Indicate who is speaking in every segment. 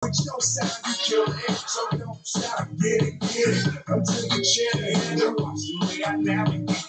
Speaker 1: With your sound, you kill it, so don't stop, get it, until you chill and watch the way I navigate.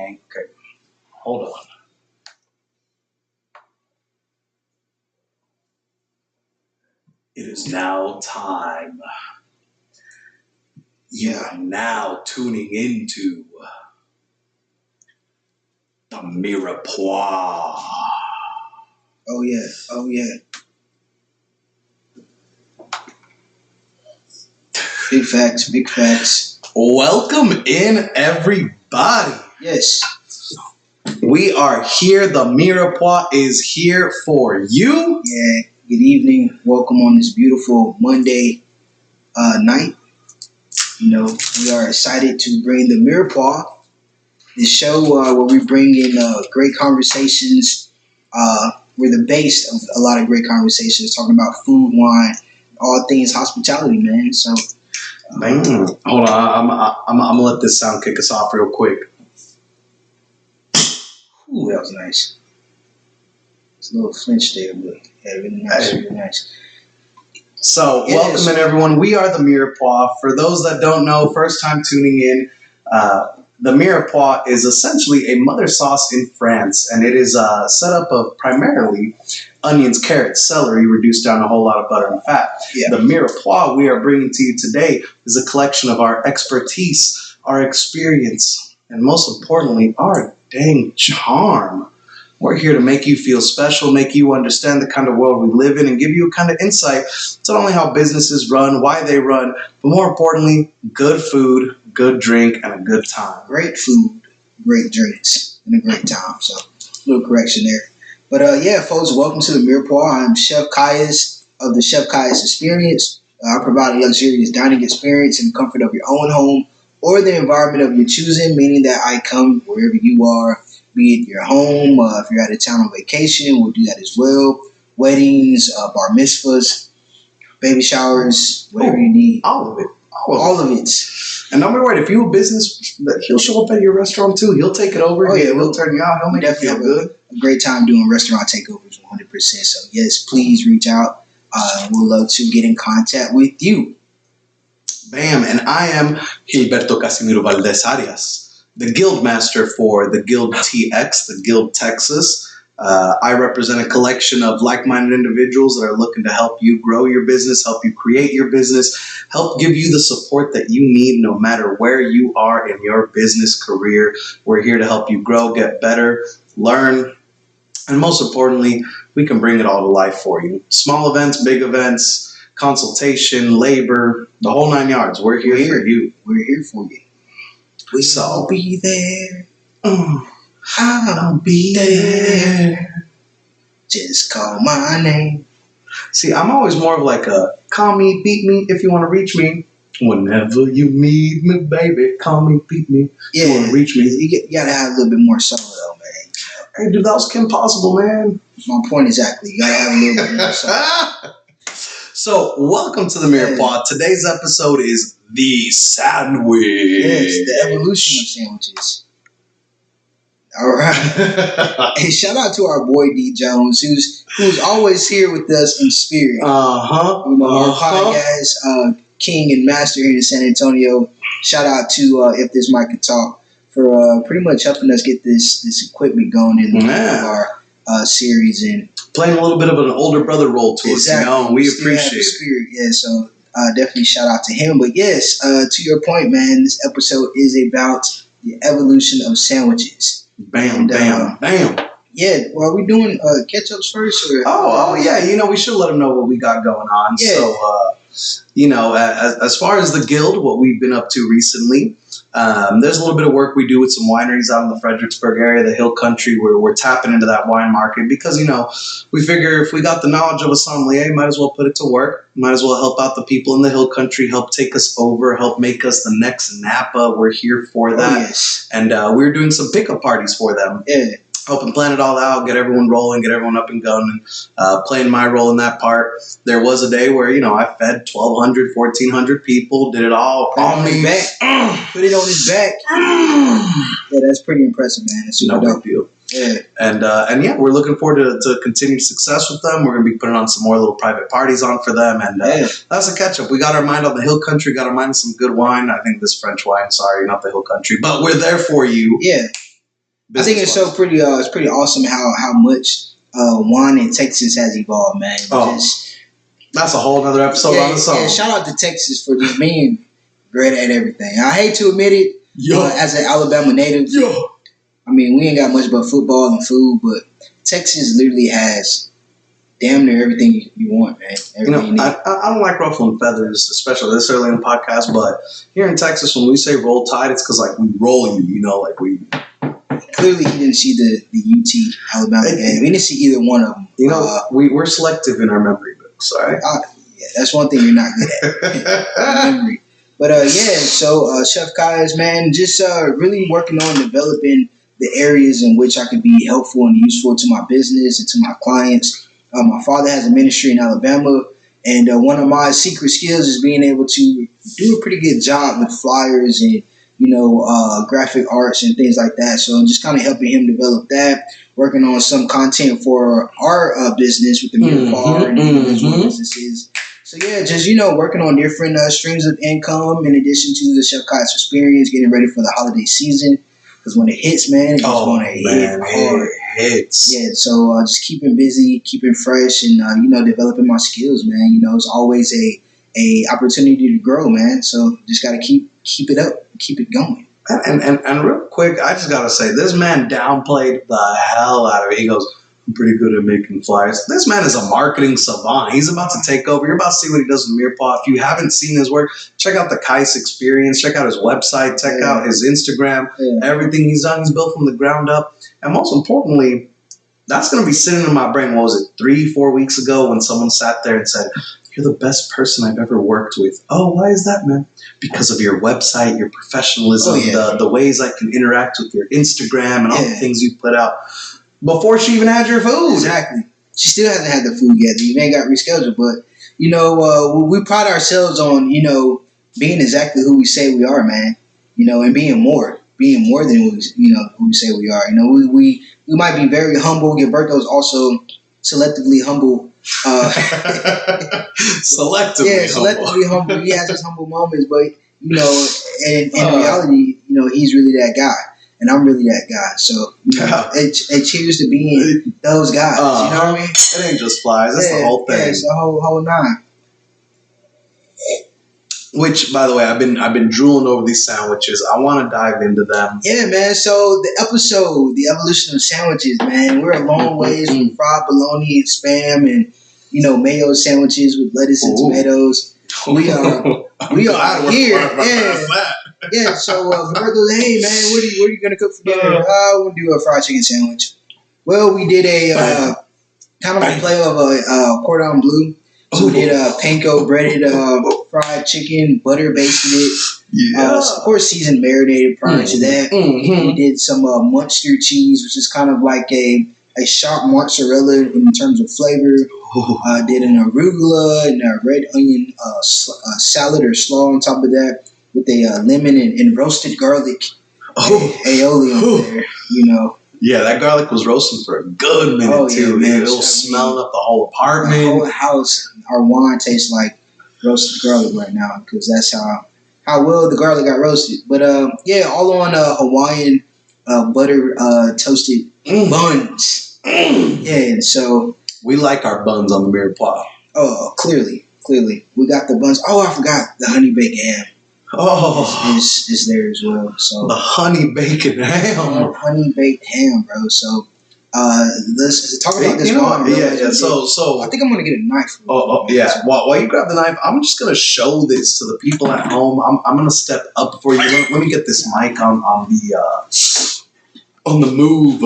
Speaker 1: gang. Okay, hold on. It is now time. You are now tuning into the Mirepoix.
Speaker 2: Oh yeah, oh yeah. Big facts, big facts.
Speaker 1: Welcome in, everybody.
Speaker 2: Yes.
Speaker 1: We are here. The Mirepoix is here for you.
Speaker 2: Yeah. Good evening. Welcome on this beautiful Monday night. You know, we are excited to bring the Mirepoix, the show where we bring in great conversations. We're the base of a lot of great conversations, talking about food, wine, all things hospitality, man. So.
Speaker 1: Hold on, I'm gonna let this sound kick us off real quick.
Speaker 2: Ooh, that was nice. It's a little flinch there, but yeah, really nice, really nice.
Speaker 1: So, welcome in, everyone. We are the Mirepoix. For those that don't know, first time tuning in, the Mirepoix is essentially a mother sauce in France, and it is set up of primarily onions, carrots, celery, reduced down a whole lot of butter and fat.
Speaker 2: Yeah.
Speaker 1: The Mirepoix we are bringing to you today is a collection of our expertise, our experience, and most importantly, our dang charm. We're here to make you feel special, make you understand the kind of world we live in, and give you a kind of insight to not only how businesses run, why they run, but more importantly, good food, good drink, and a good time.
Speaker 2: Great food, great drinks, and a great time. So, a little correction there. But yeah, folks, welcome to the Mirepoix. I'm Chef Caius of the Chef Caius Experience. I provide a luxurious dining experience in the comfort of your own home or the environment of your choosing, meaning that I come wherever you are, be it your home, if you're out of town on vacation, we'll do that as well. Weddings, bar mitzvahs, baby showers, whatever you need.
Speaker 1: All of it.
Speaker 2: All of it.
Speaker 1: And don't be worried, if you a business, he'll show up at your restaurant too. He'll take it over.
Speaker 2: Oh, yeah,
Speaker 1: he'll turn you out. He'll make you feel good.
Speaker 2: A great time doing restaurant takeovers 100%. So, yes, please reach out. We'd love to get in contact with you.
Speaker 1: Bam. And I am Gilberto Casimiro Valdez Arias, the guild master for the Guild TX, the Guild Texas. I represent a collection of like-minded individuals that are looking to help you grow your business, help you create your business, help give you the support that you need no matter where you are in your business career. We're here to help you grow, get better, learn, and most importantly, we can bring it all to life for you. Small events, big events, consultation, labor, the whole 9 yards. We're here for you.
Speaker 2: We're here for you.
Speaker 1: We'll
Speaker 2: be there.
Speaker 1: I'll be there.
Speaker 2: Just call my name.
Speaker 1: See, I'm always more of like a call me, beat me if you want to reach me. Whenever you need me, baby, call me, beat me.
Speaker 2: Yeah,
Speaker 1: if you want to reach me.
Speaker 2: You gotta have a little bit more soul, though, man.
Speaker 1: Hey, dude, that was Kim Possible, man.
Speaker 2: My point exactly. You gotta have a little bit more soul.
Speaker 1: So, welcome to the Mirepoix. Today's episode is the sandwich.
Speaker 2: Yes, the evolution of sandwiches. All right. Hey, shout out to our boy D Jones, who's always here with us in spirit. You know, our podcast king and master here in San Antonio. Shout out to If This Mic Could Talk for pretty much helping us get this equipment going in of our series and
Speaker 1: playing a little bit of an older brother role to us, you know, and we appreciate it.
Speaker 2: Spirit, yeah. So definitely shout out to him. But yes, to your point, man, this episode is about the evolution of sandwiches.
Speaker 1: Bam, bam, bam.
Speaker 2: Yeah, well, are we doing ketchups first? Or,
Speaker 1: oh, yeah. You know, we should let them know what we got going on.
Speaker 2: Yeah.
Speaker 1: So, you know, as far as the guild, what we've been up to recently, there's a little bit of work we do with some wineries out in the Fredericksburg area, the Hill Country, where we're tapping into that wine market because, you know, we figure if we got the knowledge of a sommelier, might as well put it to work. Might as well help out the people in the Hill Country, help take us over, help make us the next Napa. We're here for that.
Speaker 2: Oh, yes.
Speaker 1: And we're doing some pickup parties for them.
Speaker 2: Yeah.
Speaker 1: Helping plan it all out, get everyone rolling, get everyone up and going, playing my role in that part. There was a day where, you know, I fed 1,200, 1,400 people, did it all on me.
Speaker 2: Put it on his back. Yeah, that's pretty impressive, man. That's
Speaker 1: no big deal.
Speaker 2: Yeah.
Speaker 1: And yeah, we're looking forward to continued success with them. We're going to be putting on some more little private parties on for them. And that's a catch up. We got our mind on the Hill Country, got our mind on some good wine. I think this French wine, sorry, not the Hill Country, but we're there for you.
Speaker 2: Yeah. I think it's pretty awesome how much wine in Texas has evolved, man.
Speaker 1: That's a whole other episode on its own.
Speaker 2: Yeah, shout out to Texas for just being great at everything. I hate to admit it, as an Alabama native, I mean, we ain't got much but football and food, but Texas literally has damn near everything you want, man. Everything
Speaker 1: I don't like ruffling feathers, especially this early in the podcast, but here in Texas, when we say roll tide, it's because, like, we roll you, like we...
Speaker 2: Clearly, he didn't see the UT Alabama game. We didn't see either one of them.
Speaker 1: We're selective in our memory books, all right?
Speaker 2: Yeah, that's one thing you're not good at. Memory. But, so Chef Kai's, man, just really working on developing the areas in which I could be helpful and useful to my business and to my clients. My father has a ministry in Alabama, and one of my secret skills is being able to do a pretty good job with flyers and, graphic arts and things like that. So I'm just kind of helping him develop that, working on some content for our business with the Mirepoix and individual businesses. So yeah, just, working on different streams of income in addition to the Chef Kai's experience, getting ready for the holiday season. Because when it hits, man, it's going to hit hard.
Speaker 1: Hits.
Speaker 2: Yeah, so just keeping busy, keeping fresh, and developing my skills, man. It's always a opportunity to grow, man. So just got to keep it up, keep it going.
Speaker 1: And real quick, I just got to say, this man downplayed the hell out of it. He goes, I'm pretty good at making flyers. This man is a marketing savant. He's about to take over. You're about to see what he does with Mirepoix. If you haven't seen his work, check out the Kais experience. Check out his website. Check out his Instagram. Everything he's done, he's built from the ground up. And most importantly, that's going to be sitting in my brain. What was it, 3-4 weeks ago when someone sat there and said, you're the best person I've ever worked with. Oh, why is that, man? Because of your website, your professionalism, the ways I can interact with your Instagram and all the things you put out. Before she even had your food.
Speaker 2: Exactly. She still hasn't had the food yet. The event got rescheduled. But, we pride ourselves on, being exactly who we say we are, man. And being more than who we say we are. We might be very humble. Gilberto's also selectively humble. Selectively humble. He has his humble moments, but, in reality, he's really that guy. And I'm really that guy. So, and cheers to being those guys. You know what I mean?
Speaker 1: It ain't just flies. That's the whole thing.
Speaker 2: Yeah, it's the whole nine.
Speaker 1: Which, by the way, I've been drooling over these sandwiches. I want to dive into them.
Speaker 2: Yeah, man. So the episode, the evolution of sandwiches, man. We're a long ways from fried bologna and spam and mayo sandwiches with lettuce and tomatoes. We are here. Yeah. So Roberto, hey man, what are you gonna cook for dinner? We'll do a fried chicken sandwich. Well, we did a kind of a play of a cordon bleu. So we did a panko breaded fried chicken, butter basted it. Of course, seasoned, marinated prior to that. We did some Munster cheese, which is kind of like a sharp mozzarella in terms of flavor. Did an arugula and a red onion salad or slaw on top of that with a lemon and roasted garlic aioli on there,
Speaker 1: Yeah, that garlic was roasting for a good minute too. Man. It was smelling up the whole apartment.
Speaker 2: The whole house. Our wine tastes like roasted garlic right now because that's how well the garlic got roasted. But all on Hawaiian butter toasted buns. Yeah, so
Speaker 1: we like our buns on the Mirepoix.
Speaker 2: Oh, clearly, we got the buns. Oh, I forgot the honey baked ham. Is there as well. So
Speaker 1: the honey bacon ham.
Speaker 2: Honey baked ham, bro. So let's talk about this one.
Speaker 1: Yeah. So
Speaker 2: I think I'm gonna get a knife.
Speaker 1: Yeah. While you grab the knife, I'm just gonna show this to the people at home. I'm gonna step up for you. Let me get this mic on the move.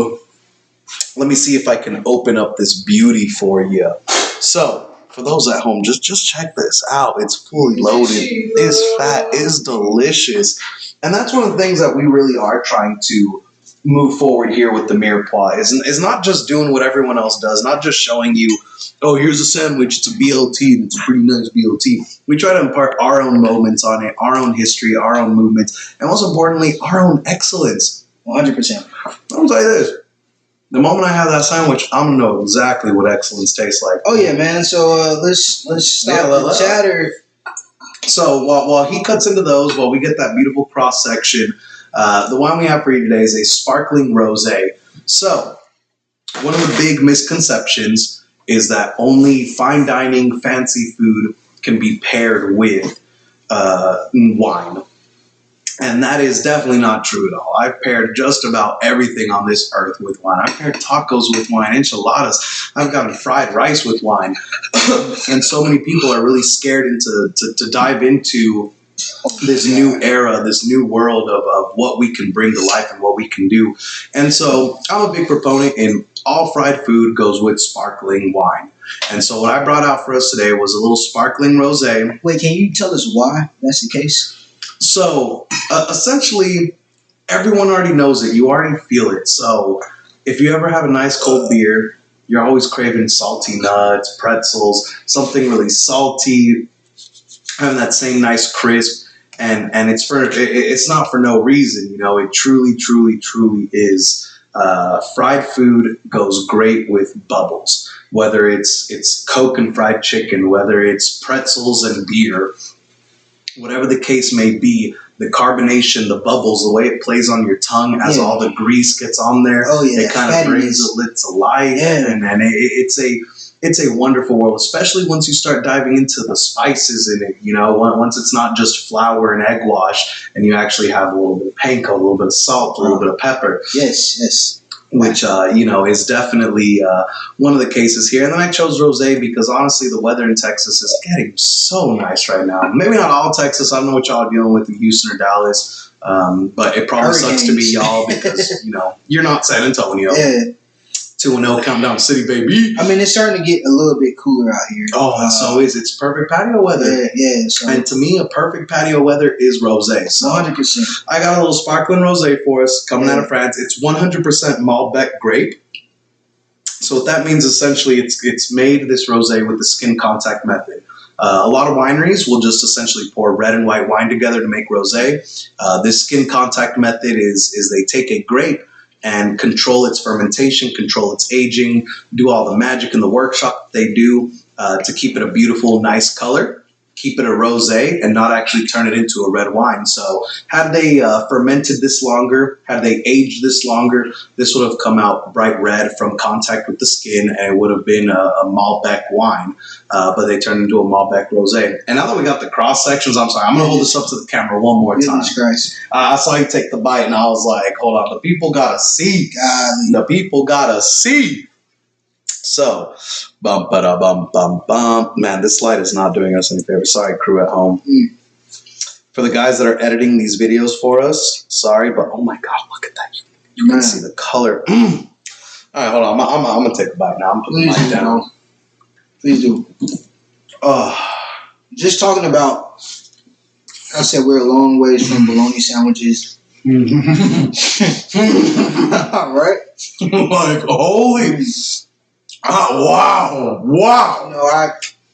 Speaker 1: Let me see if I can open up this beauty for you. So. For those at home, just check this out. It's fully loaded. It's fat. It's delicious. And that's one of the things that we really are trying to move forward here with the Mirepoix. Is not just doing what everyone else does, not just showing you, oh, here's a sandwich, it's a BLT, and it's a pretty nice BLT. We try to impart our own moments on it, our own history, our own movements, and most importantly, our own excellence.
Speaker 2: 100%.
Speaker 1: I'll tell you this. The moment I have that sandwich, I'm gonna know exactly what excellence tastes like.
Speaker 2: Oh yeah, man. So let's start the chatter.
Speaker 1: So while he cuts into those, while we get that beautiful cross section, The wine we have for you today is a sparkling rosé. So, one of the big misconceptions is that only fine dining, fancy food can be paired with wine. And that is definitely not true at all. I've paired just about everything on this earth with wine. I've paired tacos with wine, enchiladas. I've gotten fried rice with wine. And so many people are really scared to dive into this new era, this new world of what we can bring to life and what we can do. And so I'm a big proponent in all fried food goes with sparkling wine. And so what I brought out for us today was a little sparkling rosé.
Speaker 2: Wait, can you tell us why that's the case?
Speaker 1: So essentially, everyone already knows it. You already feel it. So if you ever have a nice cold beer, you're always craving salty nuts, pretzels, something really salty, having that same nice crisp. And it's not for no reason. You know, it truly is. Fried food goes great with bubbles. Whether it's Coke and fried chicken, whether it's pretzels and beer. Whatever the case may be, the carbonation, the bubbles, the way it plays on your tongue as all the grease gets on there, it kind of brings it to life, and it's a wonderful world, especially once you start diving into the spices in it. You know, once it's not just flour and egg wash, and you actually have a little bit of panko, a little bit of salt, a little bit of pepper.
Speaker 2: Yes.
Speaker 1: Which, is definitely one of the cases here. And then I chose rosé because, honestly, the weather in Texas is getting so nice right now. Maybe not all Texas. I don't know what y'all are dealing with in Houston or Dallas. But it probably sucks to be y'all because, you're not San Antonio.
Speaker 2: Yeah.
Speaker 1: 2-0 countdown city, baby.
Speaker 2: I mean, it's starting to get a little bit cooler out here.
Speaker 1: Oh, and so is it's perfect patio weather.
Speaker 2: Yeah. So.
Speaker 1: And to me, a perfect patio weather is rosé. So
Speaker 2: 100%.
Speaker 1: I got a little sparkling rosé for us coming out of France. It's 100% Malbec grape. So what that means essentially, it's made this rosé with the skin contact method. A lot of wineries will just essentially pour red and white wine together to make rosé. This skin contact method is they take a grape and control its fermentation, control its aging, do all the magic in the workshop they do to keep it a beautiful, nice color, keep it a rosé, and not actually turn it into a red wine. So had they fermented this longer, had they aged this longer, this would have come out bright red from contact with the skin, and it would have been a Malbec wine. But they turned into a Malbec rosé. And now that we got the cross sections, I'm sorry, I'm going to hold this up to the camera one more time. I saw you take the bite, and I was like, hold on, the people got to see. The people got to see. So, bum, ba-da, bum, bum, bum. Man, this light is not doing us any favor. Sorry, crew at home. For the guys that are editing these videos for us, sorry, but oh my God, look at that. You can see the color. All right, hold on. I'm going to take a bite now. I'm putting the mic down.
Speaker 2: Please do. Just talking about, I said we're a long ways from bologna sandwiches. All right.
Speaker 1: Like, holy... wow.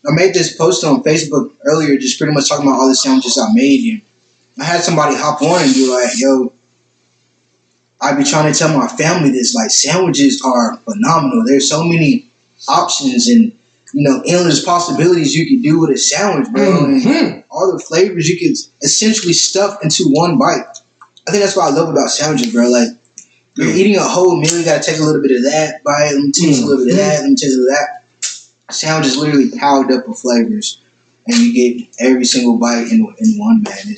Speaker 2: I made this post on Facebook earlier, just pretty much talking about all the sandwiches I made. And I had somebody hop on and be like, yo, I be trying to tell my family this, like, sandwiches are phenomenal. There's so many options and, endless possibilities you can do with a sandwich, bro. And all the flavors you can essentially stuff into one bite. I think that's what I love about sandwiches, bro. Like, you're eating a whole meal, you gotta take a little bit of that bite, let me taste a little bit of that, let me taste a little of that. Sandwich is literally powered up with flavors, and you get every single bite in one, man.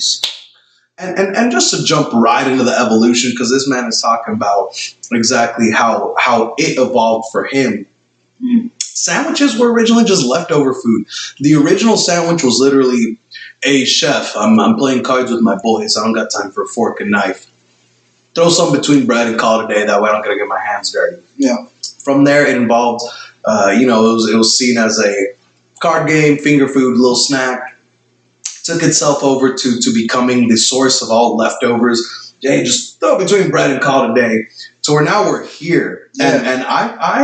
Speaker 1: And just to jump right into the evolution, because this man is talking about exactly how it evolved for him. Sandwiches were originally just leftover food. The original sandwich was literally, hey, chef, I'm playing cards with my boys. I don't got time for a fork and knife. Throw something between bread and call it a day. That way I don't got to get my hands dirty.
Speaker 2: Yeah.
Speaker 1: From there, it involved, it was seen as a card game, finger food, little snack. Took itself over to becoming the source of all leftovers. Hey, just throw it between bread and call it a day. So we're here.
Speaker 2: Yeah.
Speaker 1: And I've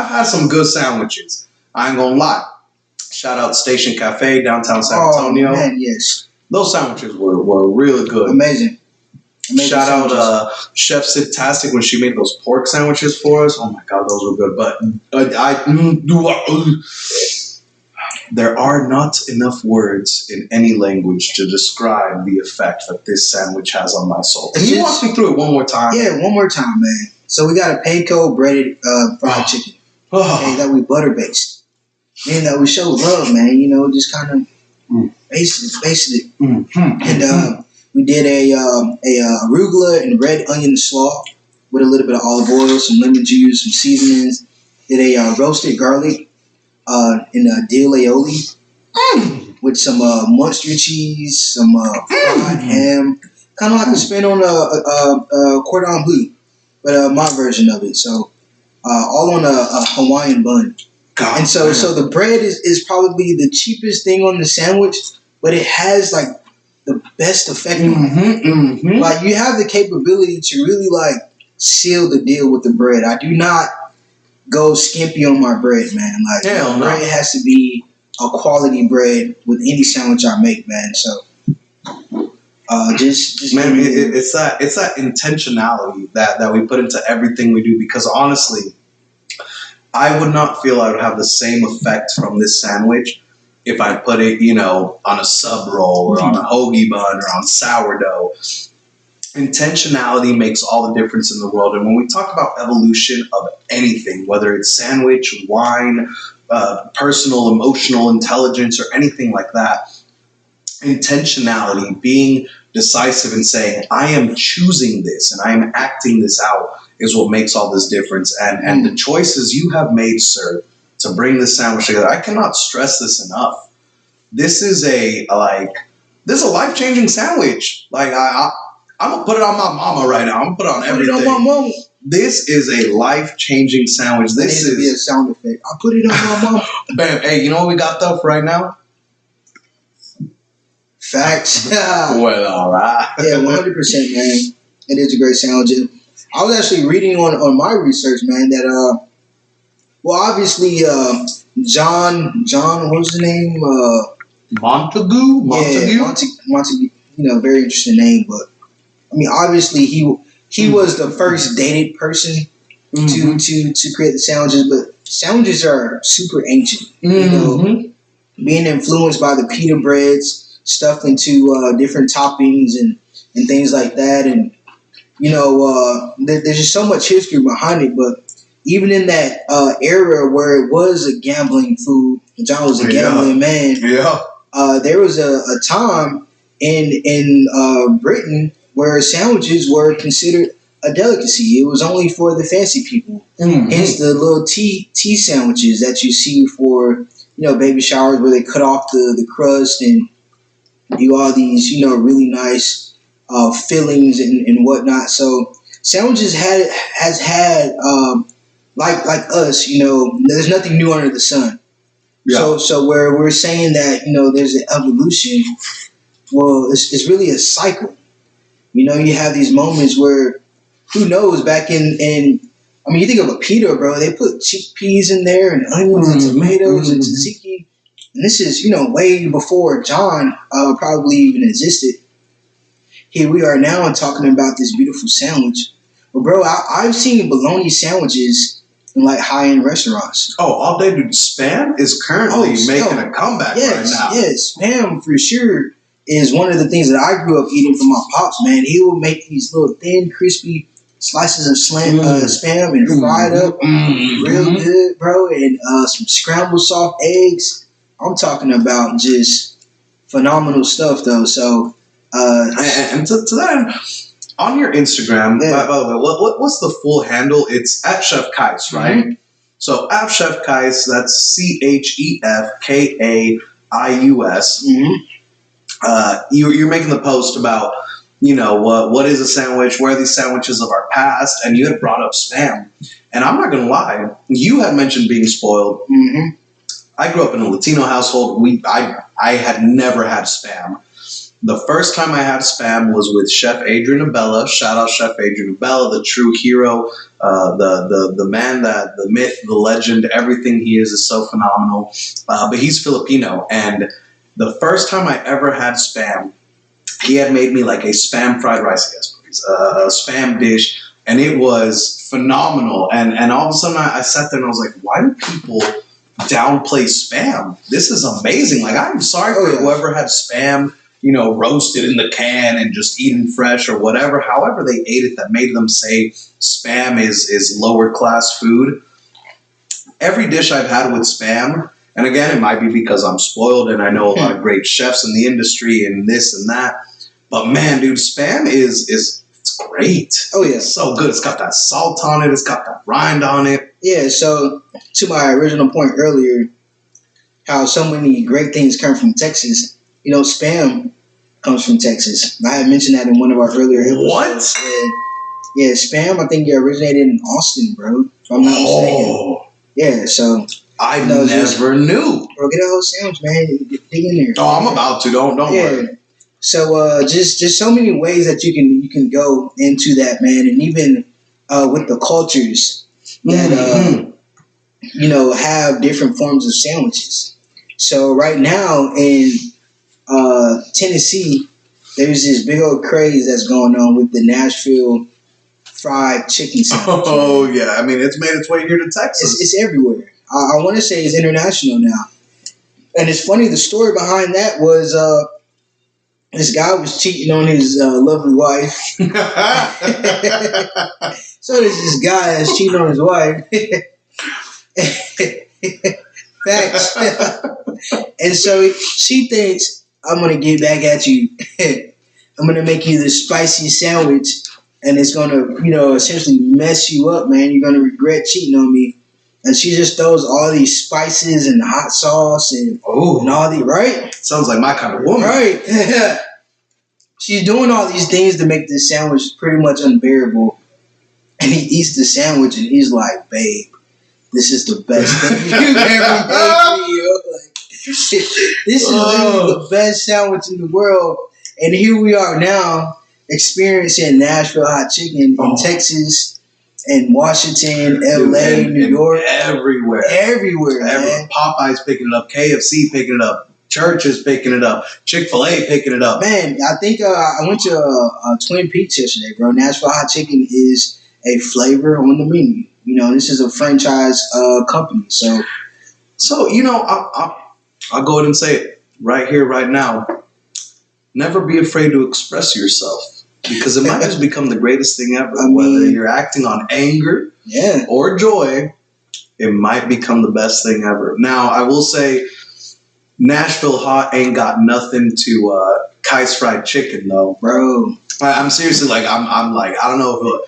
Speaker 1: had some good sandwiches. I ain't gonna lie. Shout out Station Cafe, downtown San Antonio.
Speaker 2: Oh, man, yes.
Speaker 1: Those sandwiches were really good.
Speaker 2: Amazing.
Speaker 1: Shout out Chef Sidtastic when she made those pork sandwiches for us. Oh my God, those were good. But There are not enough words in any language to describe the effect that this sandwich has on my soul. Can you walk me through it one more time?
Speaker 2: Yeah, one more time, man. So we got a panko breaded fried chicken. Okay, that we butter based. Man, that we show love, man. You know, just kind of based it. And we did a arugula and red onion slaw with a little bit of olive oil, some lemon juice, some seasonings. Did a roasted garlic in a dill aioli with some Munster cheese, some fried ham. Kind of like a spin on a cordon bleu, but my version of it. So all on a Hawaiian bun.
Speaker 1: God,
Speaker 2: and so the bread is probably the cheapest thing on the sandwich, but it has like the best effect on it. Like you have the capability to really like seal the deal with the bread. I do not go skimpy on my bread, man. Like bread has to be a quality bread with any sandwich I make, man. So just
Speaker 1: man, it's that intentionality that we put into everything we do, because honestly, I would not feel I would have the same effect from this sandwich if I put it, you know, on a sub roll or on a hoagie bun or on sourdough. Intentionality makes all the difference in the world. And when we talk about evolution of anything, whether it's sandwich, wine, personal, emotional intelligence, or anything like that, intentionality, being decisive and saying, I am choosing this and I am acting this out, is what makes all this difference. And the choices you have made, sir, to bring this sandwich together, I cannot stress this enough. This is a life-changing sandwich. Like I'm gonna put it on my mama right now. I'm gonna put it on everything.
Speaker 2: Put it on my mama.
Speaker 1: This is a life-changing sandwich. This
Speaker 2: needs to be a sound effect. I put it on my mama.
Speaker 1: Bam. Hey, you know what we got though for right now?
Speaker 2: Facts.
Speaker 1: Well, all right.
Speaker 2: Yeah, 100%, man. It is a great sandwich. I was actually reading on my research, man, that well, obviously, John, what was his name?
Speaker 1: Montague.
Speaker 2: Yeah, Montague. You know, very interesting name, but I mean, obviously, he was the first dated person to create the sandwiches. But sandwiches are super ancient. You know, being influenced by the pita breads, stuffed into different toppings and things like that, and you know, there's just so much history behind it. But even in that era where it was a gambling food, John was a gambling man.
Speaker 1: Yeah.
Speaker 2: There was a time in Britain where sandwiches were considered a delicacy. It was only for the fancy people. Hence the little tea sandwiches that you see for, you know, baby showers, where they cut off the crust and do all these, you know, really nice fillings and whatnot. So sandwiches has had like us, you know, there's nothing new under the sun. Yeah. So where we're saying that, you know, there's an evolution, well, it's really a cycle. You know, you have these moments where, who knows, back in I mean, you think of a pita, bro, they put chickpeas in there and onions and tomatoes and tzatziki. And this is, you know, way before John probably even existed. Here we are now talking about this beautiful sandwich. But, bro, I've seen bologna sandwiches in, like, high-end restaurants.
Speaker 1: Oh, all day, dude. Spam is currently making a comeback right now.
Speaker 2: Yes, Spam, for sure, is one of the things that I grew up eating from my pops, man. He would make these little thin, crispy slices of Spam and fry it up real good, bro, and some scrambled soft eggs. I'm talking about just phenomenal stuff, though. So,
Speaker 1: and to that end, on your Instagram, by the way, what's the full handle? It's at Chef Kais, right? So at Chef Kais, that's ChefKaius. You're making the post about, you know, what is a sandwich? Where are these sandwiches of our past? And you had brought up Spam. And I'm not going to lie, you had mentioned being spoiled. I grew up in a Latino household. I had never had Spam. The first time I had Spam was with Chef Adrian Abella. Shout out Chef Adrian Abella, the true hero, the man, that the myth, the legend, everything he is so phenomenal. But he's Filipino. And the first time I ever had Spam, he had made me like a Spam fried rice, I guess, please, a Spam dish. And it was phenomenal. And all of a sudden I sat there and I was like, why do people downplay spam. This is amazing. Like, I'm sorry for whoever had spam, roasted in the can and just eaten fresh or whatever. However they ate it, that made them say spam is lower class food. Every dish I've had with spam, and again, it might be because I'm spoiled and I know a lot of great chefs in the industry and this and that. But man, dude, spam is it's great.
Speaker 2: Oh yeah,
Speaker 1: it's so good. It's got that salt on it. It's got that rind on it.
Speaker 2: Yeah. So to my original point earlier, how so many great things come from Texas. Spam comes from Texas. I had mentioned that in one of our earlier episodes.
Speaker 1: What?
Speaker 2: Yeah, spam. I think it originated in Austin, bro. If I'm not mistaken. Yeah. So
Speaker 1: I never knew.
Speaker 2: Bro, get a whole sandwich, man. Dig in there.
Speaker 1: Oh, I'm about to. Don't worry.
Speaker 2: So just so many ways that you can go into that, man, and even with the cultures that have different forms of sandwiches. So right now in Tennessee, there's this big old craze that's going on with the Nashville fried chicken sandwich.
Speaker 1: Oh yeah, I mean it's made its way here to Texas.
Speaker 2: It's everywhere. I want to say it's international now, and it's funny. The story behind that was. This guy was cheating on his lovely wife. So there's this guy that's cheating on his wife. Facts. And so she thinks, I'm going to get back at you. I'm going to make you this spicy sandwich. And it's going to, essentially mess you up, man. You're going to regret cheating on me. And she just throws all these spices and hot sauce and all the right.
Speaker 1: Sounds like my kind of woman.
Speaker 2: Right. She's doing all these things to make this sandwich pretty much unbearable. And he eats the sandwich and he's like, babe, this is the best thing you've ever made me. Like, this is literally the best sandwich in the world. And here we are now experiencing Nashville hot chicken in Texas and Washington, LA, New York.
Speaker 1: Everywhere.
Speaker 2: Man.
Speaker 1: Popeye's picking it up. KFC picking it up. Churches picking it up. Chick-fil-A picking it up.
Speaker 2: Man, I think I went to a Twin Peaks yesterday, bro. Nashville hot chicken is a flavor on the menu. This is a franchise company. So
Speaker 1: I'll go ahead and say it right here, right now. Never be afraid to express yourself because it might just become the greatest thing ever. Whether you're acting on anger or joy, it might become the best thing ever. Now, I will say Nashville hot ain't got nothing to Kai's fried chicken, though.
Speaker 2: Bro.
Speaker 1: I'm seriously like, I'm like, I don't know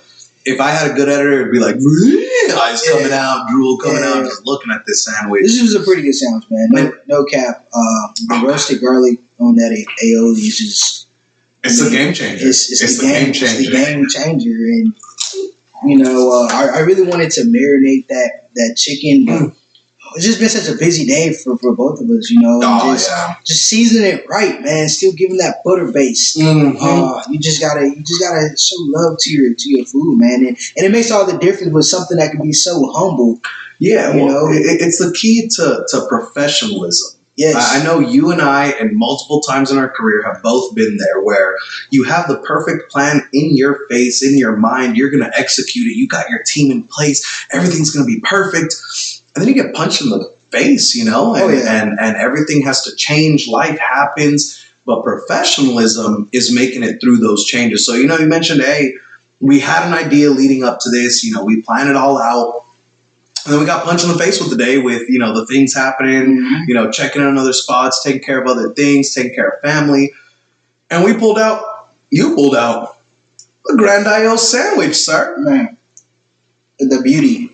Speaker 1: if I had a good editor, it'd be like, eyes coming out, drool coming out, just looking at this sandwich.
Speaker 2: This was a pretty good sandwich, man. No cap. The roasted garlic on that aioli is just...
Speaker 1: It's a game changer.
Speaker 2: It's the game changer. It's the game changer. And, I really wanted to marinate that chicken, but it's just been such a busy day for both of us, just season it right, man. Still giving that butter base. You just gotta show love to your food, man, and it makes all the difference with something that can be so humble.
Speaker 1: Yeah, it's the key to professionalism.
Speaker 2: Yes,
Speaker 1: I know you and I, and multiple times in our career, have both been there where you have the perfect plan in your face, in your mind. You're going to execute it. You got your team in place. Everything's going to be perfect. And then you get punched in the face, and everything has to change. Life happens, but professionalism is making it through those changes. So, you mentioned, hey, we had an idea leading up to this. We planned it all out. And then we got punched in the face with the day with, the things happening, checking in on other spots, taking care of other things, taking care of family. And you pulled out a grandiose sandwich, sir.
Speaker 2: Man, the beauty.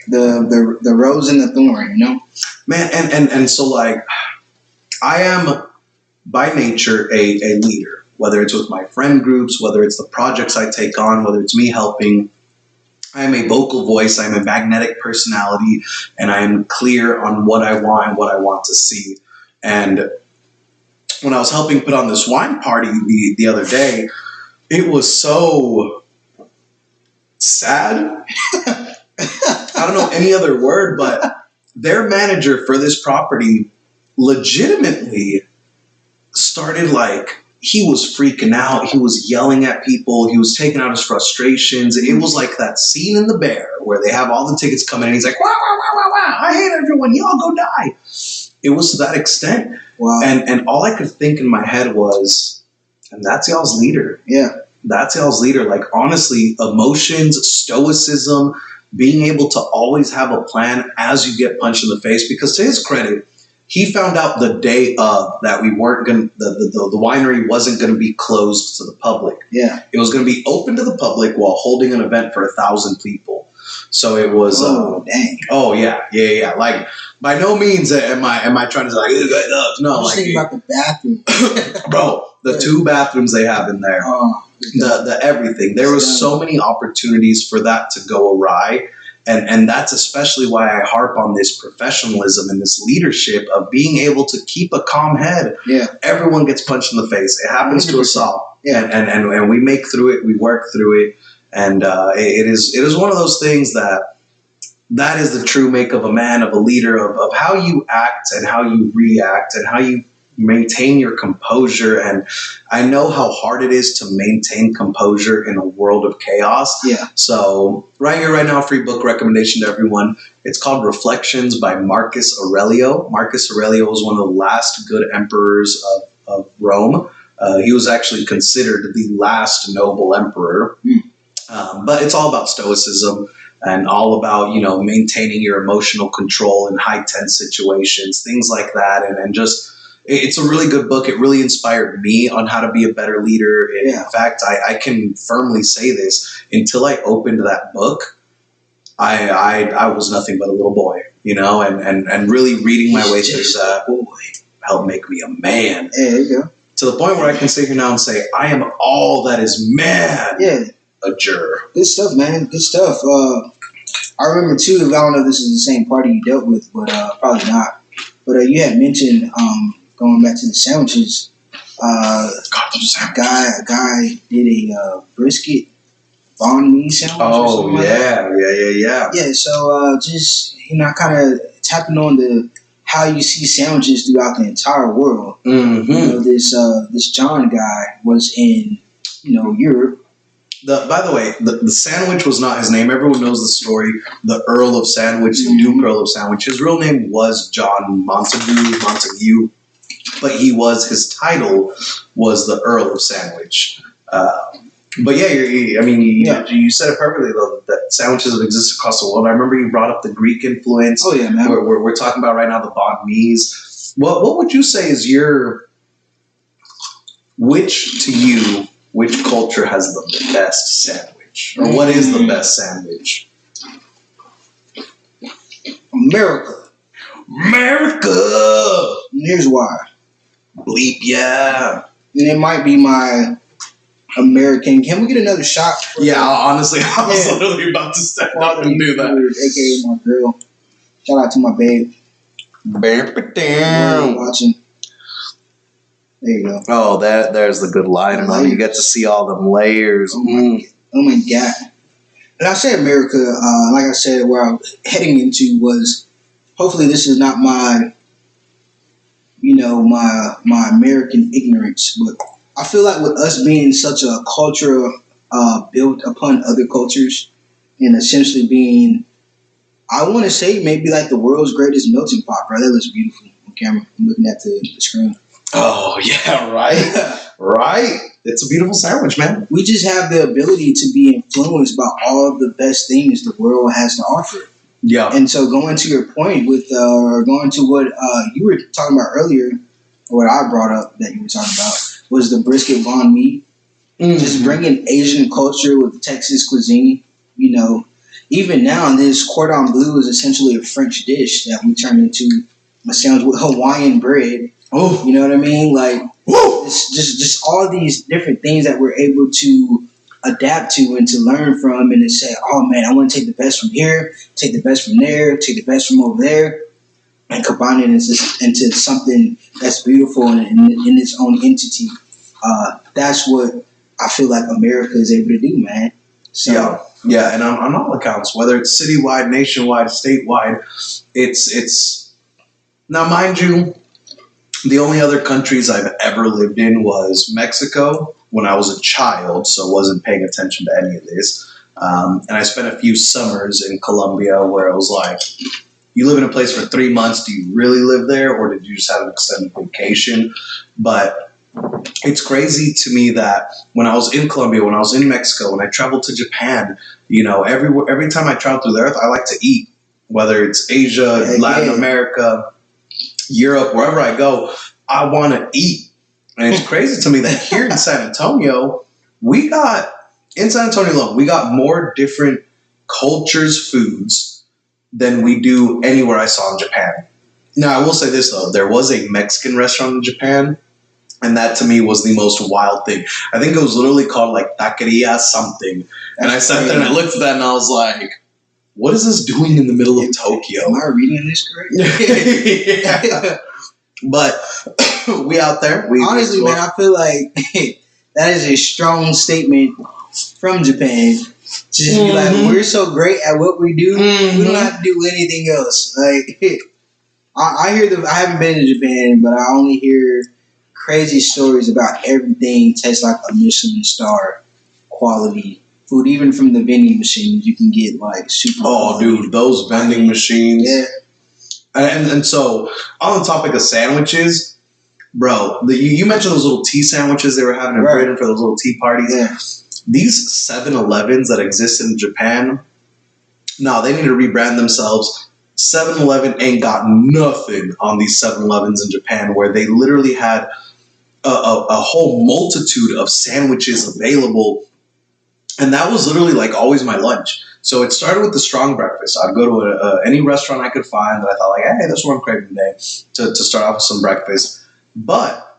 Speaker 2: The rose and the thorn,
Speaker 1: Man, and so like I am by nature a leader, whether it's with my friend groups, whether it's the projects I take on, whether it's me helping. I am a vocal voice, I am a magnetic personality, and I am clear on what I want and what I want to see. And when I was helping put on this wine party the other day, it was so sad. I don't know any other word, but their manager for this property legitimately started he was freaking out. He was yelling at people. He was taking out his frustrations. It was like that scene in The Bear where they have all the tickets coming in. He's like, wow, wow, wow, wow, wow. I hate everyone. Y'all go die. It was to that extent.
Speaker 2: Wow.
Speaker 1: And all I could think in my head was, and that's y'all's leader.
Speaker 2: Yeah.
Speaker 1: That's y'all's leader. Like, honestly, emotions, stoicism, being able to always have a plan as you get punched in the face. Because to his credit, he found out the day of that we weren't going to, the winery wasn't going to be closed to the public.
Speaker 2: Yeah.
Speaker 1: It was going to be open to the public while holding an event for 1,000 people. So it was,
Speaker 2: dang.
Speaker 1: Oh yeah. Like, by no means am I trying to say, like, no,
Speaker 2: I'm
Speaker 1: like,
Speaker 2: thinking about the bathroom.
Speaker 1: bro, the 2 bathrooms they have in there, the everything. There was so many opportunities for that to go awry. And that's especially why I harp on this professionalism and this leadership of being able to keep a calm head.
Speaker 2: Yeah.
Speaker 1: Everyone gets punched in the face. It happens 100%. To us all.
Speaker 2: Yeah.
Speaker 1: And we make through it. We work through it. And it is one of those things that is the true make of a man, of a leader, of how you act and how you react and how you maintain your composure. And I know how hard it is to maintain composure in a world of chaos.
Speaker 2: Yeah.
Speaker 1: So right here, right now, free book recommendation to everyone. It's called Reflections by Marcus Aurelio. Marcus Aurelio was one of the last good emperors of Rome. He was actually considered the last noble emperor. But it's all about stoicism and all about, maintaining your emotional control in high tense situations, things like that. And just, it's a really good book. It really inspired me on how to be a better leader. In fact, I can firmly say this. Until I opened that book, I was nothing but a little boy, and really reading my way through that helped make me a man.
Speaker 2: Yeah, there you go.
Speaker 1: To the point where I can sit here now and say, I am all that is man.
Speaker 2: Yeah.
Speaker 1: A juror.
Speaker 2: Good stuff, man. Good stuff. I remember too, I don't know if this is the same party you dealt with, but probably not. But you had mentioned, going back to the sandwiches, a guy did a brisket banh mi sandwich.
Speaker 1: Oh, yeah.
Speaker 2: Yeah, so just, kind of tapping on how you see sandwiches throughout the entire world.
Speaker 1: Mm-hmm.
Speaker 2: This John guy was in, Europe.
Speaker 1: By the way, the sandwich was not his name. Everyone knows the story. The Earl of Sandwich, the Duke Earl of Sandwich. His real name was John Montague, but his title was the Earl of Sandwich. But yeah, you said it perfectly though. That sandwiches have existed across the world. I remember you brought up the Greek influence.
Speaker 2: Oh yeah, man.
Speaker 1: We're talking about right now the banh mi's. What would you say is which culture has the best sandwich? Or what is the best sandwich?
Speaker 2: America. And here's why.
Speaker 1: Bleep, yeah.
Speaker 2: And it might be my American. Can we get another shot?
Speaker 1: Honestly, I was literally about to step up and do that.
Speaker 2: AKA my girl. Shout out to my babe. Watching. There you go.
Speaker 1: Oh, there's the good light on. You get to see all them layers.
Speaker 2: Oh my God. And I say America, like I said, where I'm heading into was, hopefully this is not my American ignorance, but I feel like with us being such a culture built upon other cultures and essentially being, I want to say maybe like the world's greatest melting pot, bro. That looks beautiful on camera. I'm looking at the screen.
Speaker 1: Oh, yeah, right. Right. It's a beautiful sandwich, man.
Speaker 2: We just have the ability to be influenced by all of the best things the world has to offer.
Speaker 1: Yeah.
Speaker 2: And so going to your point with, or going to what you were talking about earlier, or what I brought up that you were talking about, was the brisket banh mi. Mm-hmm. Just bringing Asian culture with Texas cuisine. Even now, this cordon bleu is essentially a French dish that we turn into a sandwich with Hawaiian bread. Oh, you know what I mean? Like, it's just all these different things that we're able to adapt to and to learn from, and to say, oh man, I want to take the best from here, take the best from there, take the best from over there, and combine it into something that's beautiful and in its own entity. That's what I feel like America is able to do, man. So,
Speaker 1: yeah, and on all accounts, whether it's citywide, nationwide, statewide, it's now, mind you, The only other countries I've ever lived in was Mexico when I was a child, so wasn't paying attention to any of this. And I spent a few summers in Colombia where it was like, you live in a place for 3 months, do you really live there, or did you just have an extended vacation? But it's crazy to me that when I was in Colombia, when I was in Mexico, when I traveled to Japan, every time I travel through the earth, I like to eat. Whether it's Asia, Latin America, Europe, wherever I go, I want to eat. And it's crazy to me that here in San Antonio, in San Antonio alone, we got more different cultures, foods than we do anywhere I saw in Japan. Now, I will say this, though. There was a Mexican restaurant in Japan, and that to me was the most wild thing. I think it was literally called like taqueria something. And I sat there and I looked at that and I was like, what is this doing in the middle of Tokyo?
Speaker 2: Am I reading this correctly?
Speaker 1: Yeah. But we out there.
Speaker 2: Honestly, man, I feel like that is a strong statement from Japan. To just be like, we're so great at what we do, we don't have to do anything else. Like, I haven't been to Japan, but I only hear crazy stories about everything tastes like a Michelin star quality food. Even from the vending machines, you can get like super.
Speaker 1: Oh, dude, those vending machines.
Speaker 2: Yeah.
Speaker 1: And so, on the topic of sandwiches, bro, you mentioned those little tea sandwiches they were having in Britain for those little tea parties.
Speaker 2: Yeah.
Speaker 1: These 7-Elevens that exist in Japan, no, they need to rebrand themselves. 7-Eleven ain't got nothing on these 7-Elevens in Japan, where they literally had a whole multitude of sandwiches available. And that was literally like always my lunch. So it started with the strong breakfast. I'd go to any restaurant I could find that I thought like, hey, that's what I'm craving today, to start off with some breakfast. But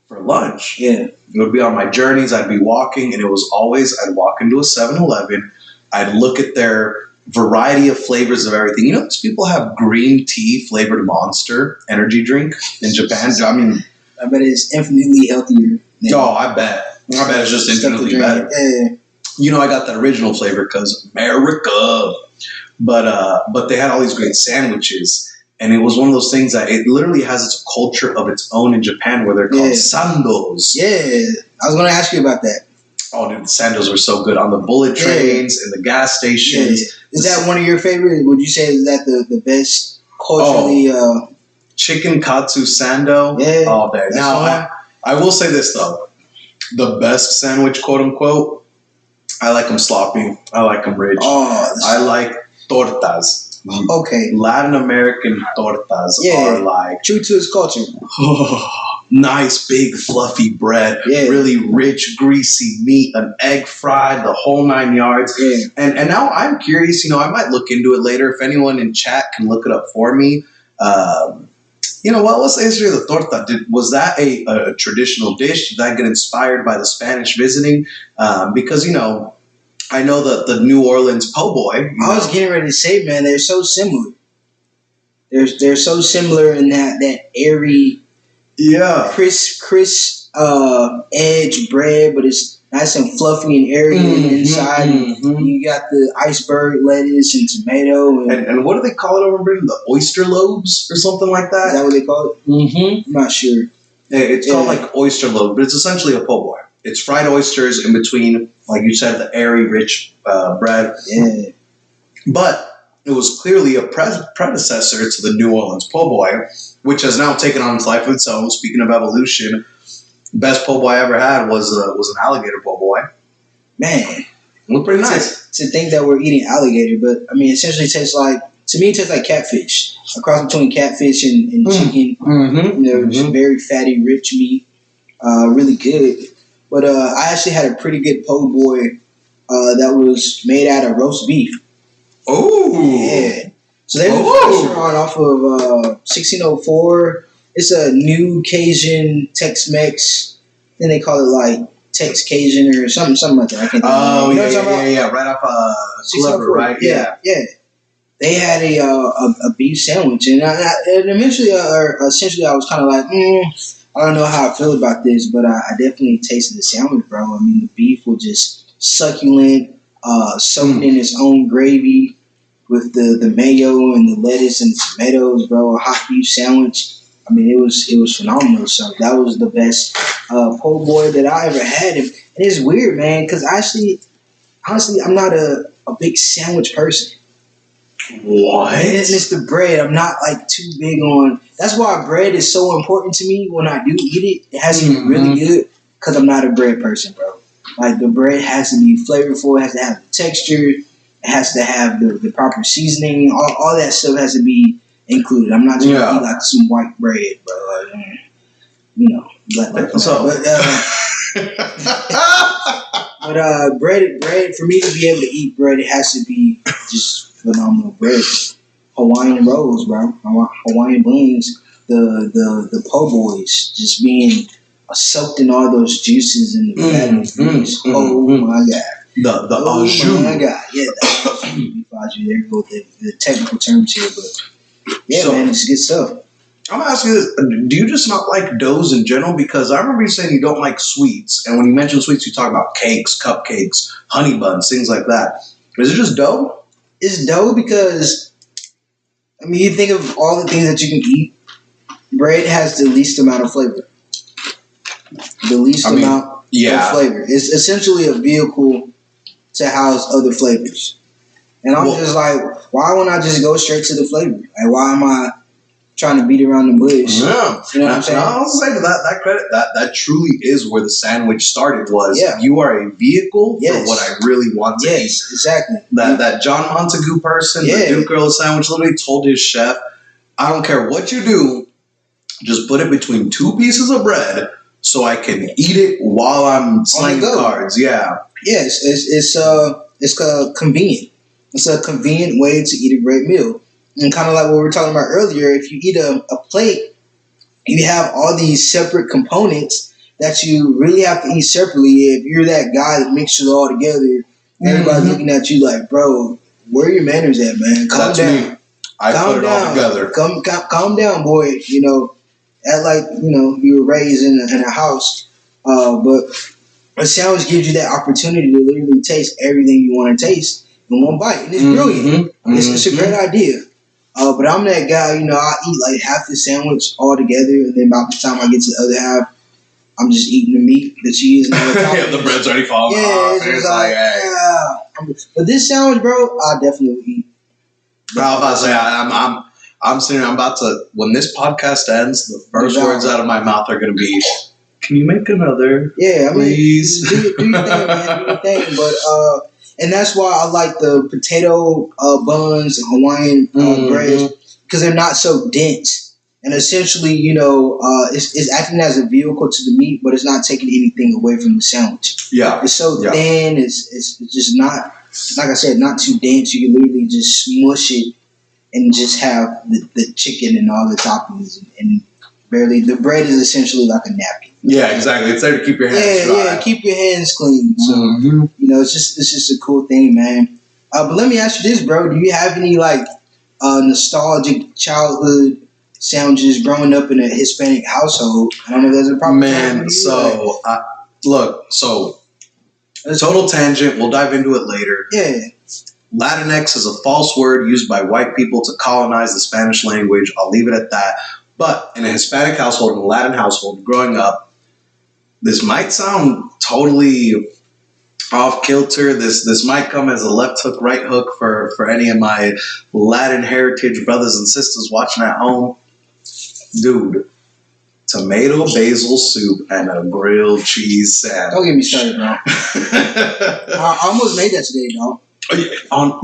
Speaker 1: for lunch, it would be on my journeys. I'd be walking, and it was always, I'd walk into a 7-Eleven. I'd look at their variety of flavors of everything. You know, these people have green tea flavored Monster energy drink in Japan. I mean,
Speaker 2: I bet it's infinitely healthier.
Speaker 1: I bet it's just infinitely better.
Speaker 2: Yeah.
Speaker 1: You know, I got that original flavor because America. But they had all these great sandwiches. And it was one of those things that it literally has its culture of its own in Japan, where they're called sandos.
Speaker 2: Yeah. I was going to ask you about that.
Speaker 1: Oh, dude, the sandos were so good on the bullet trains and the gas stations.
Speaker 2: Yeah. Is that one of your favorites? Would you say is that the best culturally?
Speaker 1: Chicken katsu sando all day. Now, I will say this, though. The best sandwich, quote unquote, I like them sloppy. I like them rich. I like tortas.
Speaker 2: Okay.
Speaker 1: Latin American tortas are like...
Speaker 2: true to its culture.
Speaker 1: Nice, big, fluffy bread. Yeah. Really rich, greasy meat, an egg fried, the whole 9 yards. Yeah. And now I'm curious, I might look into it later. If anyone in chat can look it up for me. What's the history of the torta? Was that a traditional dish? Did that get inspired by the Spanish visiting? Because, I know that the New Orleans po' boy.
Speaker 2: I was getting ready to say, man, they're so similar. They're so similar in that airy, crisp edge bread, but it's nice and fluffy and airy on the inside. Mm-hmm. You got the iceberg lettuce and tomato.
Speaker 1: And what do they call it over in Britain? The oyster lobes or something like that?
Speaker 2: Is that what they call it? Mm-hmm. I'm not sure.
Speaker 1: It's called like oyster lobe, but it's essentially a po' boy. It's fried oysters in between, like you said, the airy, rich bread. Yeah. But it was clearly a predecessor to the New Orleans po' boy, which has now taken on its life of its own. Speaking of evolution, best po' boy I ever had was an alligator po' boy.
Speaker 2: Man,
Speaker 1: it looked pretty nice.
Speaker 2: To think that we're eating alligator, but I mean, essentially, it tastes like catfish. A cross between catfish and chicken. Mm-hmm. Just very fatty, rich meat. Really good. But I actually had a pretty good po' boy that was made out of roast beef.
Speaker 1: Oh,
Speaker 2: yeah. So there's a restaurant off of 1604. It's a new Cajun Tex-Mex. Then they call it like Tex Cajun or something like that. I can't think
Speaker 1: of it. Yeah. Right off Clever, right? Yeah. They had a beef sandwich, and essentially I was kind of like, I don't know how I feel about this, but I definitely tasted the sandwich, bro. I mean, the beef was just succulent, soaked in its own gravy with the mayo and the lettuce and the tomatoes, bro. A hot beef sandwich.
Speaker 2: I mean, it was phenomenal. So that was the best po' boy that I ever had. And it's weird, man, because honestly, I'm not a big sandwich person.
Speaker 1: What?
Speaker 2: And it's the bread. I'm not like too big on. That's why bread is so important to me. When I do eat it, it has to be really good because I'm not a bread person, bro. Like the bread has to be flavorful. It has to have the texture. It has to have the proper seasoning. All that stuff has to be included. I'm not just gonna eat like some white bread, bro. You know, like
Speaker 1: so.
Speaker 2: But bread for me to be able to eat bread, it has to be just phenomenal bread. Hawaiian rolls, bro. Hawaiian buns. The po' boys just being soaked in all those juices and the fat and the grease. Oh my god.
Speaker 1: The au jus.
Speaker 2: Oh my god. Yeah, the au jus. There you go. The technical terms here, but yeah, so, man, it's good stuff.
Speaker 1: I'm gonna ask you this: do you just not like doughs in general? Because I remember you saying you don't like sweets, and when you mention sweets, you talk about cakes, cupcakes, honey buns, things like that. Is it just dough?
Speaker 2: It's dough because, I mean, you think of all the things that you can eat. Bread has the least amount of flavor. The least amount of flavor. It's essentially a vehicle to house other flavors. And I'm just like, why won't I just go straight to the flavor? Like, why am I trying to beat around the bush?
Speaker 1: Yeah.
Speaker 2: You know what I'm saying?
Speaker 1: I'll say that credit, that truly is where the sandwich started was you are a vehicle for what I really want to eat.
Speaker 2: Yes, exactly.
Speaker 1: That John Montague person, the Duke Gorilla sandwich, literally told his chef, I don't care what you do, just put it between two pieces of bread so I can eat it while I'm slaying cards. Yeah.
Speaker 2: Yes, it's convenient. It's a convenient way to eat a great meal. And kind of like what we were talking about earlier, if you eat a plate, you have all these separate components that you really have to eat separately. If you're that guy that mixes it all together, everybody's looking at you like, bro, where are your manners at, man? Calm down.
Speaker 1: Me. I put it all together.
Speaker 2: Calm down, boy. You know, act like, you know, you were raised in a house. But a sandwich gives you that opportunity to literally taste everything you want to taste in one bite. And it's brilliant. It's a great idea. But I'm that guy, you know, I eat like half the sandwich all together, and then by the time I get to the other half, I'm just eating the meat, the cheese, and all
Speaker 1: the bread's already falling off.
Speaker 2: It's like, hey. But this sandwich, bro, I definitely would eat.
Speaker 1: I was about to say, I'm sitting. I'm about to. When this podcast ends, the first words out of my mouth are going to be, "Can you make another?
Speaker 2: Yeah, I mean,
Speaker 1: please."
Speaker 2: Do your thing, man. Do your thing. But and that's why I like the potato buns and Hawaiian bread, because they're not so dense. And essentially, you know, it's acting as a vehicle to the meat, but it's not taking anything away from the sandwich. Yeah, it's so thin. It's just not, like I said, not too dense. You can literally just smush it and just have the chicken and all the toppings and barely. The bread is essentially like a napkin.
Speaker 1: Yeah, exactly. It's there to keep your hands dry.
Speaker 2: Yeah, keep your hands clean. So you know, it's just a cool thing, man. But let me ask you this, bro: do you have any like nostalgic childhood sandwiches growing up in a Hispanic household? I don't know if there's a problem.
Speaker 1: Man, so look, total tangent. We'll dive into it later.
Speaker 2: Yeah.
Speaker 1: Latinx is a false word used by white people to colonize the Spanish language. I'll leave it at that. But in a Hispanic household, in a Latin household, growing up, this might sound totally off kilter. This might come as a left hook, right hook for any of my Latin heritage brothers and sisters watching at home. Dude, tomato basil soup and a grilled cheese sandwich.
Speaker 2: Don't get me started, bro. I almost made that today, dog.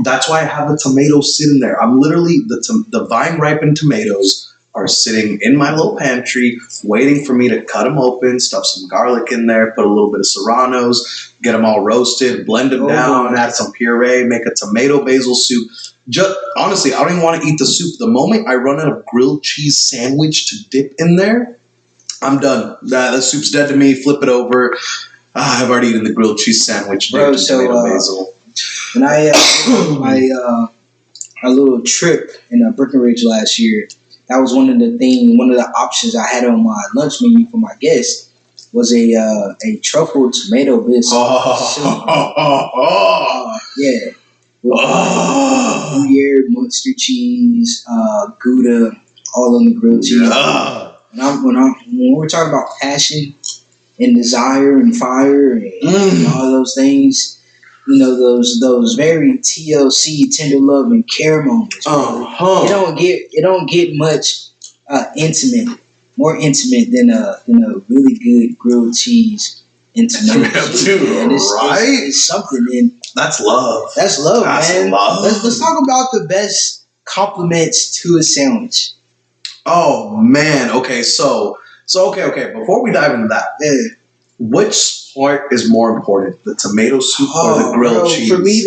Speaker 1: That's why I have the tomatoes sitting there. I'm literally the vine ripened tomatoes are sitting in my little pantry, waiting for me to cut them open, stuff some garlic in there, put a little bit of serranos, get them all roasted, blend them down, add some puree, make a tomato basil soup. Honestly, I don't even want to eat the soup. The moment I run out of grilled cheese sandwich to dip in there, I'm done. The soup's dead to me. Flip it over. I've already eaten the grilled cheese sandwich.
Speaker 2: Bro, tomato basil. When I a little trip in Breckenridge last year, that was one of the options I had on my lunch menu for my guests was a truffle tomato bisque. Yeah. Gruyere, monster cheese, Gouda, all on the grilled cheese. When we're talking about passion and desire and fire and all those things, those very TLC, tender love and care moments. It don't get much more intimate than a really good grilled cheese and tomatoes.
Speaker 1: Dude,
Speaker 2: and
Speaker 1: right?
Speaker 2: It's something. And
Speaker 1: that's love.
Speaker 2: That's love, man.
Speaker 1: Love.
Speaker 2: Let's talk about the best compliments to a sandwich.
Speaker 1: Oh man. Okay. So okay. Before we dive into that, which part is more important, the tomato soup or the grilled cheese?
Speaker 2: For me,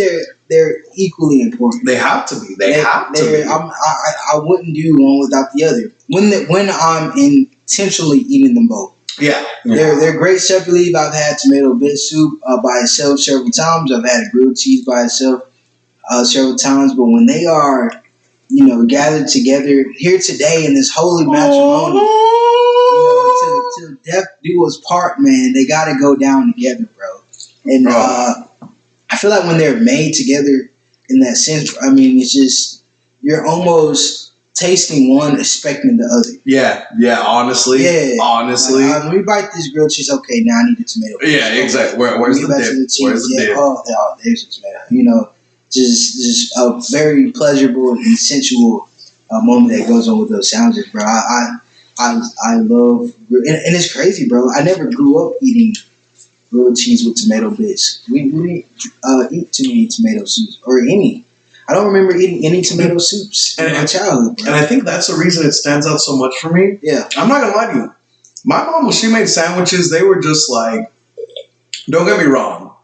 Speaker 2: they're equally important.
Speaker 1: They have to be. They have to be.
Speaker 2: I wouldn't do one without the other. When I'm intentionally eating them both.
Speaker 1: Yeah.
Speaker 2: They're great separately. I've had tomato bit soup by itself several times. I've had a grilled cheese by itself several times. But when they are, gathered together here today in this holy matrimony, till death do us part, man, they got to go down together, bro. And I feel like when they're made together in that sense, I mean, it's just you're almost tasting one, expecting the other.
Speaker 1: Yeah, honestly.
Speaker 2: Let me bite this grilled cheese. Okay, now I need the tomato.
Speaker 1: Yeah, exactly. Where's the dip? Where's the dip?
Speaker 2: Oh, there's the tomato. Just a very pleasurable and sensual moment that goes on with those sandwiches, bro. I love, and it's crazy, bro. I never grew up eating grilled cheese with tomato bits. We didn't eat too many tomato soups or any. I don't remember eating any tomato soups in my childhood, bro.
Speaker 1: And I think that's the reason it stands out so much for me.
Speaker 2: Yeah.
Speaker 1: I'm not going to lie to you. My mom, when she made sandwiches, they were just like, don't get me wrong.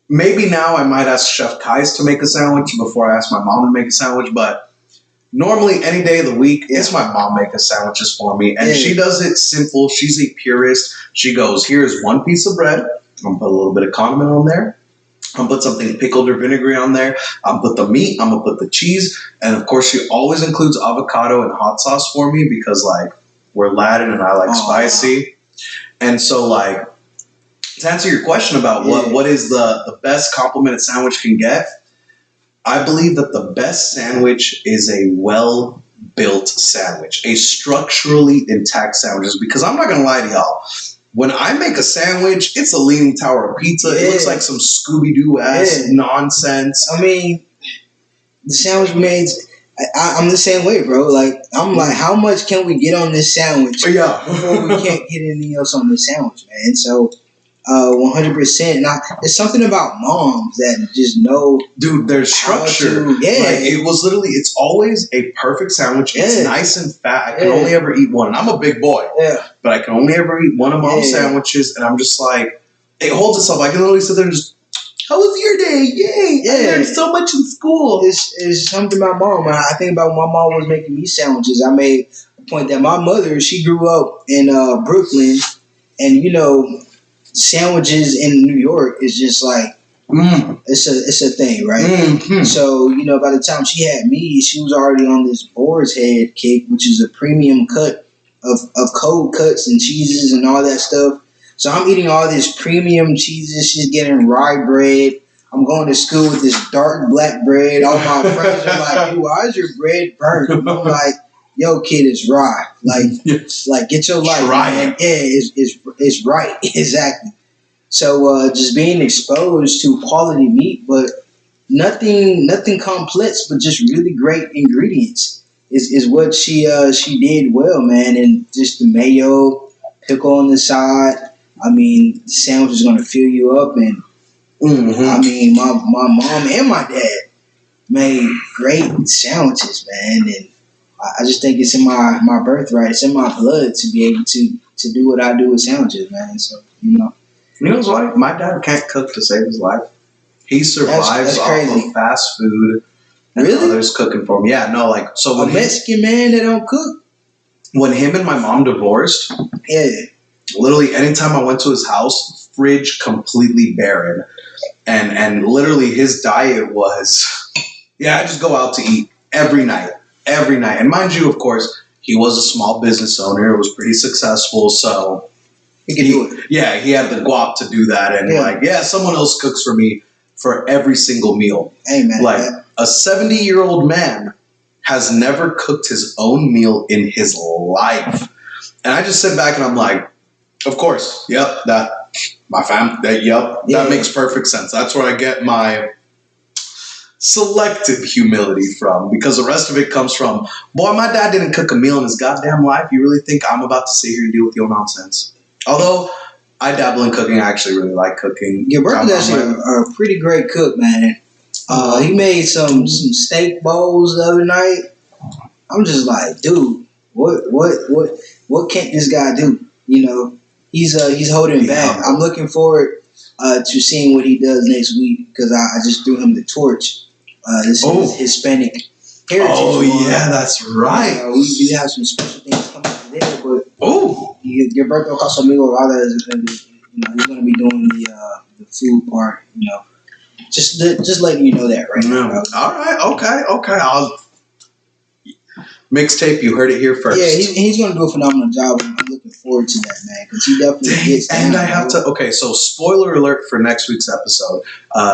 Speaker 1: Maybe now I might ask Chef Kais to make a sandwich before I ask my mom to make a sandwich, but normally any day of the week, it's my mom making sandwiches for me. And she does it simple. She's a purist. She goes, here's one piece of bread. I'm going to put a little bit of condiment on there. I'm going to put something pickled or vinegary on there. I'm going to put the meat. I'm going to put the cheese. And, of course, she always includes avocado and hot sauce for me because, we're Latin and I like spicy. And so, to answer your question about what is the best compliment a sandwich can get, I believe that the best sandwich is a well-built sandwich, a structurally intact sandwich. Because I'm not going to lie to y'all. When I make a sandwich, it's a Leaning Tower of pizza. It looks like some Scooby-Doo ass nonsense.
Speaker 2: I mean, the sandwich made. I'm the same way, bro. I'm like, how much can we get on this sandwich? Before we can't get anything else on this sandwich, man. So, 100%. Now, there's something about moms that just know.
Speaker 1: Dude, there's structure. It was literally, it's always a perfect sandwich. It's nice and fat. I can only ever eat one. And I'm a big boy. But I can only ever eat one of mom's sandwiches. And I'm just like, it holds itself. I can literally sit there and just, how was your day? Yay. I learned so much in school.
Speaker 2: It's something about mom. I think about when my mom was making me sandwiches. I made a point that my mother, she grew up in Brooklyn. And, sandwiches in New York is just it's a thing, right?
Speaker 1: Mm-hmm.
Speaker 2: So by the time she had me, she was already on this boar's head cake, which is a premium cut of cold cuts and cheeses and all that stuff. So I'm eating all this premium cheeses. She's getting rye bread. I'm going to school with this dark black bread. All my friends are like, "Dude, why is your bread burnt?" I'm like, yo, kid, it's rye. Get your life, man. Yeah, it's right. Exactly. So just being exposed to quality meat, but nothing complex, but just really great ingredients is what she did well, man. And just the mayo, pickle on the side. I mean, the sandwich is going to fill you up. And I mean, my mom and my dad made great sandwiches, man. And I just think it's in my birthright. It's in my blood to be able to do what I do with sandwiches, man. So,
Speaker 1: You know what? My dad can't cook to save his life. He survives off of fast food and others cooking for him. Yeah, no, so when
Speaker 2: a Mexican man that don't cook.
Speaker 1: When him and my mom divorced, literally anytime I went to his house, fridge completely barren. And literally his diet was, I just go out to eat every night. And mind you, of course, he was a small business owner. It was pretty successful, so
Speaker 2: he could do it.
Speaker 1: Yeah, he had the guap to do that. And someone else cooks for me for every single meal.
Speaker 2: Hey, man.
Speaker 1: A 70-year-old man has never cooked his own meal in his life. And I just sit back and I'm like, of course, yep, that makes perfect sense. That's where I get my selective humility from, because the rest of it comes from, boy, my dad didn't cook a meal in his goddamn life. You really think I'm about to sit here and deal with your nonsense? Although I dabble in cooking, I actually really like cooking.
Speaker 2: Gilberto's actually a pretty great cook, man. He made some steak bowls the other night. I'm just like, dude, what can't this guy do? You know, he's holding back. I'm looking forward to seeing what he does next week, because I just threw him the torch. This is Hispanic Heritage.
Speaker 1: Oh, yeah, that's right.
Speaker 2: We do have some special things coming up there, but Gilberto Casamigo Rada is going to be, he's going to be doing the food part. Just letting you know that right now. Bro.
Speaker 1: All right, okay. Mixtape, you heard it here first.
Speaker 2: Yeah, he's going to do a phenomenal job. I'm looking forward to that, man, because he definitely gets down.
Speaker 1: And I have to, so spoiler alert for next week's episode.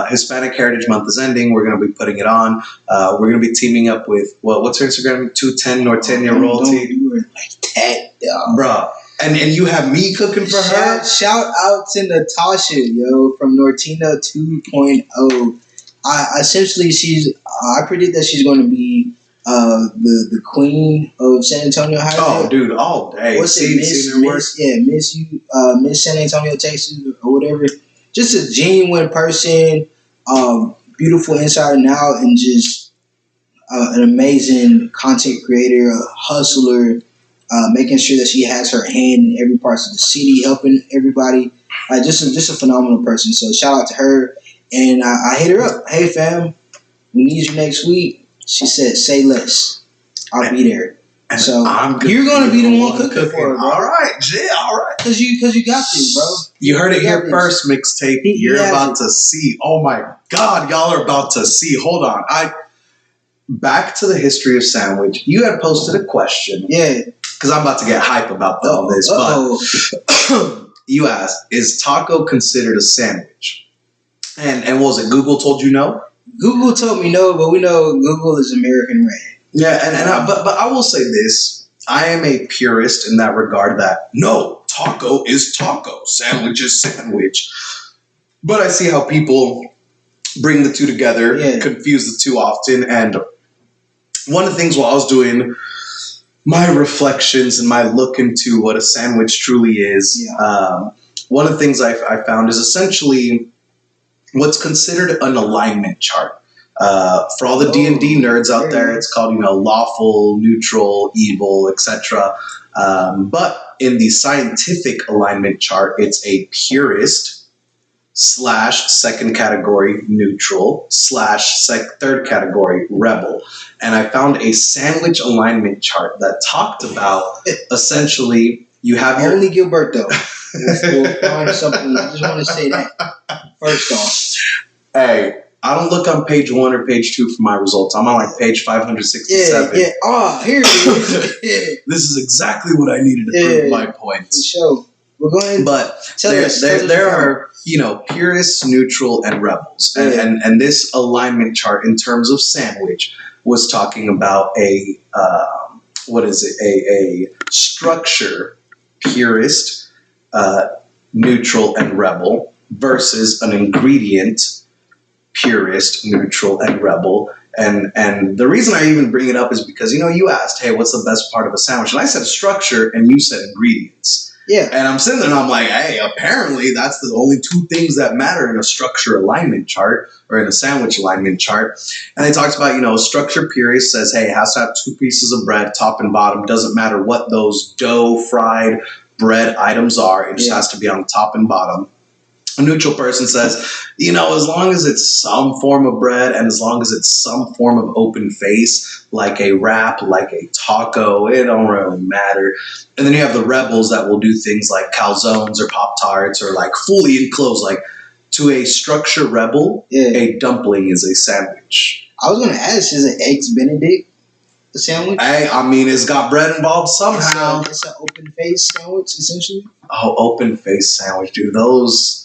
Speaker 1: Hispanic Heritage Month is ending. We're going to be putting it on. We're going to be teaming up with, what's her Instagram? 210 Norteña Royalty.
Speaker 2: Don't do it like that, dog.
Speaker 1: Bruh. And you have me cooking for her?
Speaker 2: Shout out to Natasha, from Nortina 2.0. I predict that she's going to be the queen of San Antonio High.
Speaker 1: Oh, dude, all day.
Speaker 2: What's it, Miss San Antonio, Texas, or whatever. Just a genuine person, beautiful inside and out, and just an amazing content creator, a hustler, making sure that she has her hand in every part of the city, helping everybody. Just a phenomenal person. So shout out to her. And I hit her up. Hey, fam, we need you next week. She said, say less. I'll be there. So you're going to be the one cooking for her, bro.
Speaker 1: All right.
Speaker 2: Because you got this, bro.
Speaker 1: You heard it here first, Mixtape. You're about to see. Oh, my God. Y'all are about to see. Hold on. Back to the history of sandwich. You had posted a question.
Speaker 2: Yeah.
Speaker 1: Because I'm about to get hype about all this. But you asked, is taco considered a sandwich? And what was it? Google told you no?
Speaker 2: Google told me no, but we know Google is American ran.
Speaker 1: Yeah, but I will say this. I am a purist in that regard that, no, taco is taco. Sandwich is sandwich. But I see how people bring the two together, confuse the two often. And one of the things while I was doing my reflections and my look into what a sandwich truly is, one of the things I found is essentially what's considered an alignment chart. For all the D&D nerds out there, it's called, lawful, neutral, evil, etc. But in the scientific alignment chart, it's a purist / second category neutral / third category rebel. And I found a sandwich alignment chart that talked about essentially you have
Speaker 2: only Gilberto. We'll find something. I just want to say that first off.
Speaker 1: Hey, I don't look on page 1 or page 2 for my results. I'm on like page 567.
Speaker 2: Yeah. Oh, here it is.
Speaker 1: This is exactly what I needed to prove my points.
Speaker 2: For sure. We're going.
Speaker 1: But there are purists, neutral, and rebels, and this alignment chart in terms of sandwich was talking about a structure, purist, neutral, and rebel versus an ingredient, purist, neutral, and rebel. And the reason I even bring it up is because, you asked, hey, what's the best part of a sandwich? And I said structure, and you said ingredients.
Speaker 2: Yeah.
Speaker 1: And I'm sitting there and I'm like, hey, apparently that's the only two things that matter in a structure alignment chart or in a sandwich alignment chart. And they talked about, structure purist says, hey, it has to have 2 pieces of bread, top and bottom. Doesn't matter what those dough, fried bread items are. It just has to be on top and bottom. A neutral person says, as long as it's some form of bread and as long as it's some form of open face, like a wrap, like a taco, it don't really matter. And then you have the rebels that will do things like calzones or Pop-Tarts or like fully enclosed. Like to a structure rebel, a dumpling is a sandwich.
Speaker 2: I was going to ask, is an Eggs Benedict a sandwich?
Speaker 1: I mean, it's got bread involved somehow.
Speaker 2: It's an open face sandwich, essentially.
Speaker 1: Oh, open face sandwich, dude. Those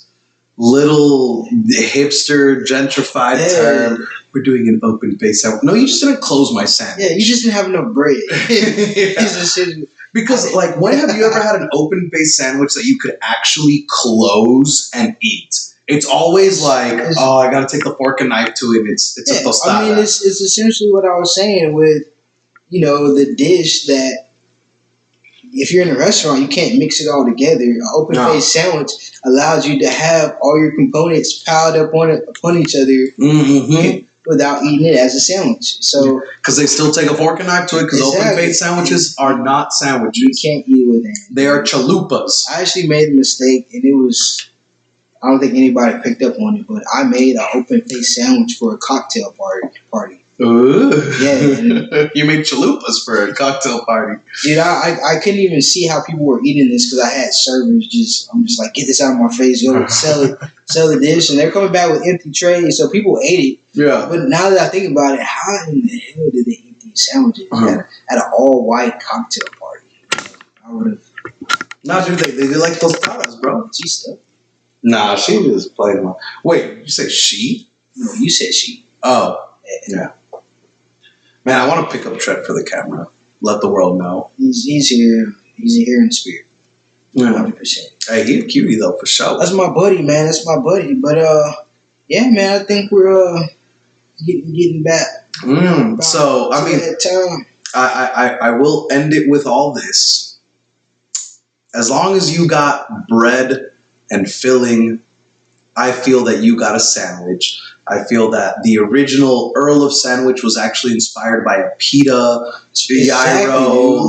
Speaker 1: little hipster gentrified term. we're doing an open face sandwich. No, you just didn't close my sandwich.
Speaker 2: Yeah, you just didn't have enough bread.
Speaker 1: Yeah. Because, like, when have you ever had an open face sandwich that you could actually close and eat? It's always like, I got to take the fork and knife to it. It's a tostada.
Speaker 2: I mean, it's essentially what I was saying with, the dish that if you're in a restaurant, you can't mix it all together. An open face sandwich allows you to have all your components piled up upon each other without eating it as a sandwich. So,
Speaker 1: because they still take a fork and knife to it, because open face sandwiches are not sandwiches.
Speaker 2: You can't eat with it.
Speaker 1: They are chalupas.
Speaker 2: I actually made a mistake, and it was, I don't think anybody picked up on it, but I made an open face sandwich for a cocktail party.
Speaker 1: Ooh.
Speaker 2: Yeah.
Speaker 1: You made chalupas for a cocktail party.
Speaker 2: Dude, I couldn't even see how people were eating this because I had servers I'm just like, get this out of my face, yo, sell the dish. And they're coming back with empty trays, so people ate it. Yeah. But now that I think about it, how in the hell did they eat these sandwiches at an all-white cocktail party? I would have.
Speaker 1: Nah, dude, they do like tostadas, bro.
Speaker 2: She stuff.
Speaker 1: Nah, she was playing one. Wait, you said she?
Speaker 2: No, you said she.
Speaker 1: Oh, yeah. Man, I want to pick up Trent for the camera. Let the world know.
Speaker 2: He's here. He's here in spirit. 100%.
Speaker 1: Hey, he's a cutie though, for sure.
Speaker 2: That's my buddy, man. That's my buddy. But yeah, man, I think we're getting back.
Speaker 1: So I mean,
Speaker 2: time.
Speaker 1: I will end it with all this. As long as you got bread and filling, I feel that you got a sandwich. I feel that the original Earl of Sandwich was actually inspired by a pita, gyro,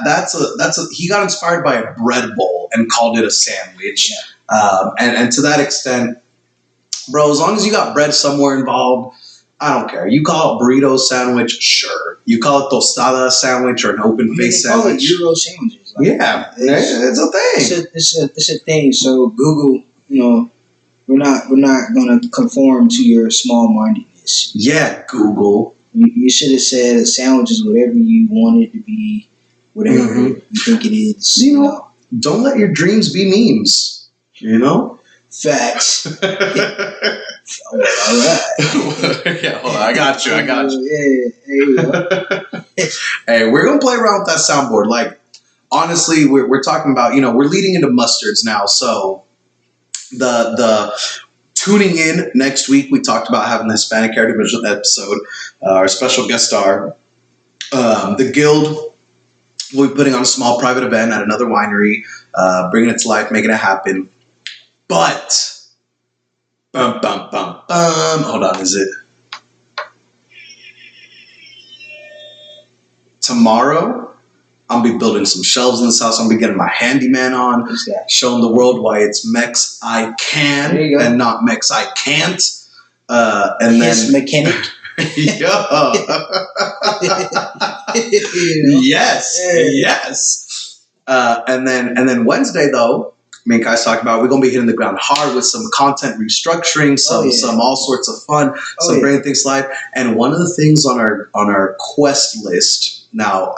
Speaker 1: that's a he got inspired by a bread bowl and called it a sandwich. Yeah. And to that extent, bro, as long as you got bread somewhere involved, I don't care. You call it burrito sandwich, sure. You call it tostada sandwich or an open face sandwich.
Speaker 2: They call it Euro sandwiches.
Speaker 1: Like, it's a thing.
Speaker 2: It's a thing. So Google, we're not going to conform to your small-mindedness.
Speaker 1: Yeah, Google.
Speaker 2: You should have said a sandwich is whatever you want it to be, whatever you think it is.
Speaker 1: Don't let your dreams be memes.
Speaker 2: Facts.
Speaker 1: All right. Yeah, hold on. I got you.
Speaker 2: Yeah.
Speaker 1: Hey, we're going to play around with that soundboard. Like, honestly, we're talking about, we're leading into mustards now, so the tuning in next week, we talked about having the Hispanic Heritage episode. Our special guest star, the Guild, will be putting on a small private event at another winery, bringing it to life, making it happen. But, hold on, is it tomorrow? I'll be building some shelves in this house. I'll be getting my handyman on, showing the world why it's Mex I can and not Mex I can't. And
Speaker 2: his
Speaker 1: then
Speaker 2: mechanic.
Speaker 1: Yes. And then Wednesday though, me and Kai's talking about we're gonna be hitting the ground hard with some content restructuring, some all sorts of fun, bringing things to life. And one of the things on our quest list now,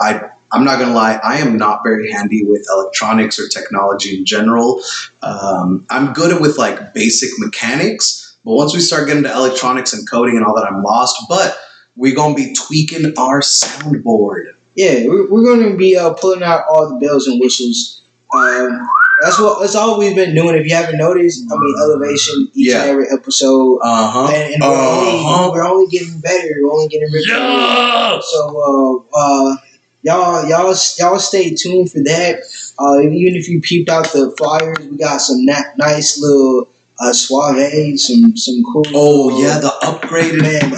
Speaker 1: I'm not going to lie, I am not very handy with electronics or technology in general. I'm good with like basic mechanics, but once we start getting to electronics and coding and all that, I'm lost. But we're going to be tweaking our soundboard.
Speaker 2: Yeah, we're going to be pulling out all the bells and whistles. That's all we've been doing. If you haven't noticed, elevation each and every episode. And we're only getting better. We're only getting richer. Yeah! So, y'all stay tuned for that. Even if you peeped out the flyers, we got some nice little suave, some cool.
Speaker 1: Oh yeah, the upgraded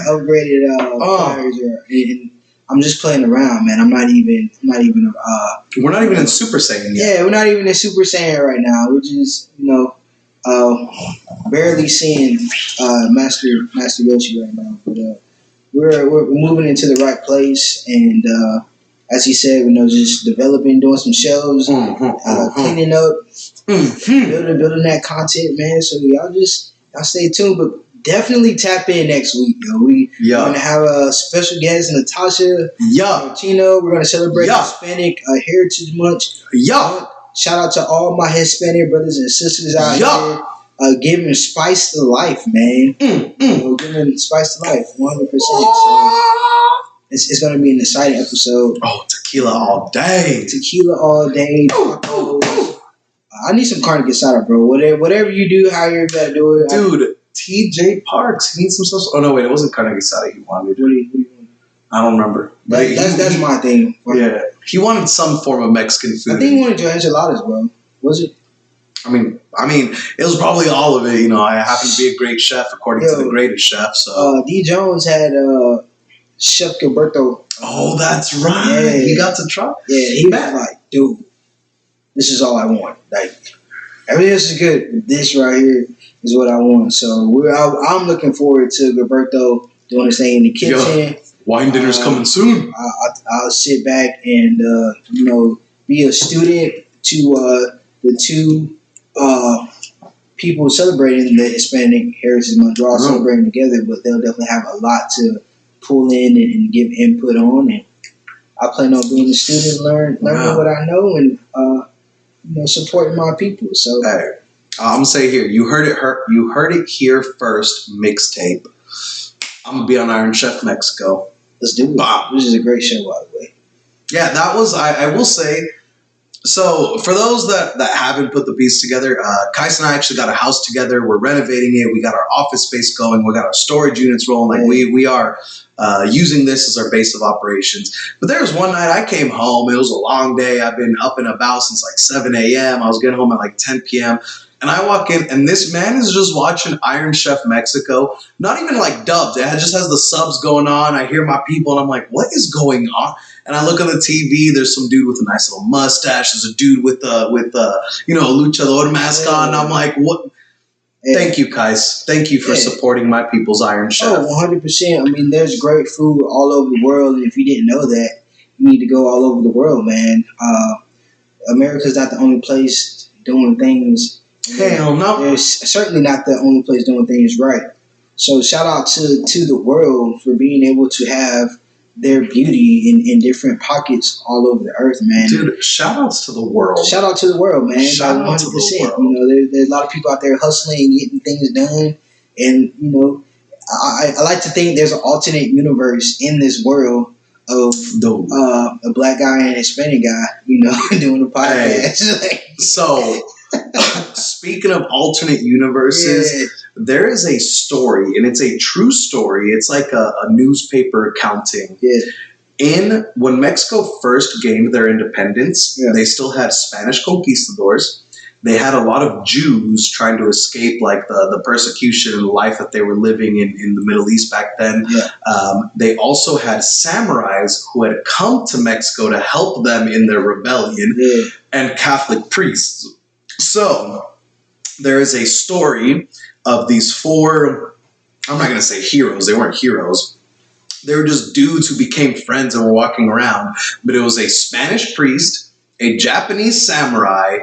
Speaker 2: flyers are. And I'm just playing around, man. I'm not even.
Speaker 1: We're not even in Super Saiyan yet.
Speaker 2: Yeah, we're not even in Super Saiyan right now. We're just barely seeing Master Yoshi right now, but we're moving into the right place and. As he said, just developing, doing some shows, cleaning up, building that content, man. So y'all stay tuned, but definitely tap in next week, yo. We're gonna have a special guest, Natasha, Chino. We're gonna celebrate Hispanic Heritage Month. Shout out to all my Hispanic brothers and sisters out here. giving spice to life, man. Giving spice to life, 100%. So it's going to be an exciting episode.
Speaker 1: Oh, tequila all day.
Speaker 2: Tequila all day. Tacos. I need some carne asada, bro. Whatever you do, however you gotta do it.
Speaker 1: Dude, TJ Parks, he needs some sauce. Oh, no, wait, it wasn't carne asada he wanted.
Speaker 2: What do you want?
Speaker 1: I don't remember.
Speaker 2: That's my thing.
Speaker 1: Yeah. He wanted some form of Mexican food.
Speaker 2: I think he wanted your enchiladas, bro. Was it?
Speaker 1: I mean, it was probably all of it. You know, I happen to be a great chef, according to the greatest chef. So
Speaker 2: D. Jones had Chef Gilberto.
Speaker 1: Oh, that's right.
Speaker 2: Yeah.
Speaker 1: You got to try.
Speaker 2: Yeah, he was like, dude, this is all I want. Like, everything else is good, but this right here is what I want. So I'm looking forward to Gilberto doing his thing in the kitchen.
Speaker 1: Yo, wine dinner's coming soon.
Speaker 2: I'll sit back and be a student to the two people celebrating the Hispanic Heritage Month. They're all celebrating together, but they'll definitely have a lot to pull in and give input on. And I plan on being a student, learning what I know, and supporting my people. So
Speaker 1: hey, I'm gonna say here, you heard it here first. Mixtape. I'm gonna be on Iron Chef Mexico.
Speaker 2: Let's do it. Wow. This is a great show, by the way.
Speaker 1: Yeah, that was. I will say. So, for those that haven't put the piece together, Kais and I actually got a house together. We're renovating it. We got our office space going. We got our storage units rolling. Like we are using this as our base of operations. But there was one night I came home. It was a long day. I've been up and about since like 7 a.m. I was getting home at like 10 p.m. And I walk in, and this man is just watching Iron Chef Mexico. Not even like dubbed. It just has the subs going on. I hear my people, and I'm like, what is going on? And I look on the TV. There's some dude with a nice little mustache. There's a dude with a luchador mask on. And I'm like, what? Yeah. Thank you, Kais. Thank you for supporting my people's Iron Chef.
Speaker 2: Oh, 100%. I mean, there's great food all over the world. And if you didn't know that, you need to go all over the world, man. America's not the only place doing things.
Speaker 1: Hell no.
Speaker 2: There's certainly not the only place doing things right. So shout out to the world for being able to have their beauty in different pockets all over the earth, man.
Speaker 1: Dude, shout outs to the world.
Speaker 2: Shout out to the world, man.
Speaker 1: Shout out
Speaker 2: 100%.
Speaker 1: to the world.
Speaker 2: There's a lot of people out there hustling and getting things done. And, I like to think there's an alternate universe in this world of a black guy and a Hispanic guy, doing a podcast.
Speaker 1: Hey. So, speaking of alternate universes, there is a story, and it's a true story. It's like a newspaper accounting. Yeah. When Mexico first gained their independence, they still had Spanish conquistadors. They had a lot of Jews trying to escape like the persecution and the life that they were living in the Middle East back then. Yeah. They also had samurais who had come to Mexico to help them in their rebellion, and Catholic priests. So there is a story of these four, I'm not going to say heroes, they weren't heroes. They were just dudes who became friends and were walking around. But it was a Spanish priest, a Japanese samurai,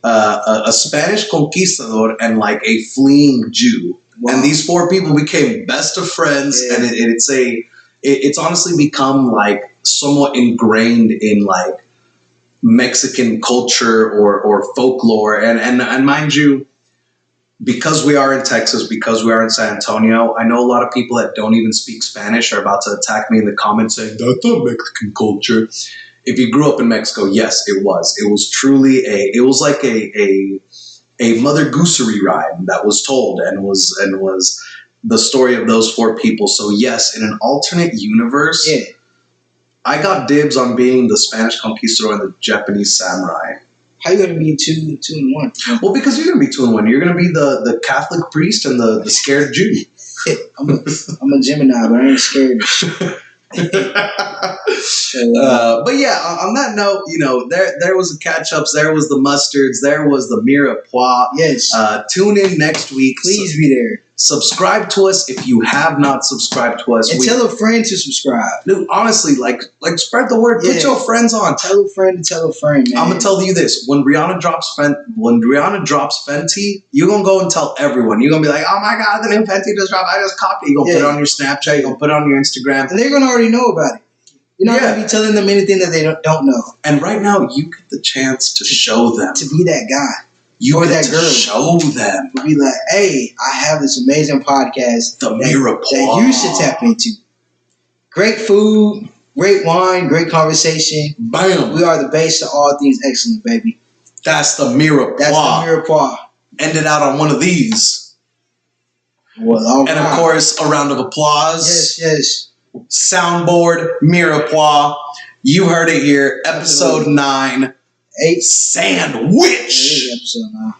Speaker 1: a Spanish conquistador, and like a fleeing Jew. Wow. And these four people became best of friends, and it's honestly become like somewhat ingrained in like Mexican culture or folklore. And mind you, because we are in Texas, because we are in San Antonio, I know a lot of people that don't even speak Spanish are about to attack me in the comments saying, that's not Mexican culture. If you grew up in Mexico, yes, it was. It was truly it was like a Mother Goosery rhyme that was told and was the story of those four people. So yes, in an alternate universe, I got dibs on being the Spanish conquistador and the Japanese samurai.
Speaker 2: How are you going to be two in one?
Speaker 1: Well, because you're going to be 2 in 1. You're going to be the Catholic priest and the scared Jew.
Speaker 2: I'm a Gemini, but I ain't scared of shit.
Speaker 1: But yeah, on that note, there was the catch-ups, there was the mustards, there was the Mirepoix.
Speaker 2: Yes.
Speaker 1: Tune in next week.
Speaker 2: Please be there.
Speaker 1: Subscribe to us if you have not subscribed to us.
Speaker 2: And tell a friend to subscribe.
Speaker 1: Dude, honestly, like spread the word. Put your friends on.
Speaker 2: Tell a friend to tell a friend, man.
Speaker 1: I'm gonna tell you this: when Rihanna drops Fenty, you're gonna go and tell everyone. You're gonna be like, "Oh my God, the new Fenty just dropped! I just copied it." You're gonna put it on your Snapchat. You're gonna put it on your Instagram,
Speaker 2: and they're gonna already know about it. You're not gonna be telling them anything that they don't know.
Speaker 1: And right now, you get the chance to show them
Speaker 2: to be that guy.
Speaker 1: You
Speaker 2: or
Speaker 1: get
Speaker 2: that
Speaker 1: to
Speaker 2: girl.
Speaker 1: show them
Speaker 2: We'll be like, hey, I have this amazing podcast
Speaker 1: the
Speaker 2: that
Speaker 1: Mirepoix.
Speaker 2: you should tap into. Great food, great wine, great conversation.
Speaker 1: Bam.
Speaker 2: We are the base of all things excellent, baby.
Speaker 1: That's the Mirepoix.
Speaker 2: That's the Mirepoix.
Speaker 1: Ended out on one of these.
Speaker 2: Well, all
Speaker 1: And
Speaker 2: right.
Speaker 1: of course, a round of applause.
Speaker 2: Yes.
Speaker 1: Soundboard, Mirepoix. You heard it here. Episode 9.
Speaker 2: 8
Speaker 1: Sandwich.
Speaker 2: episode now.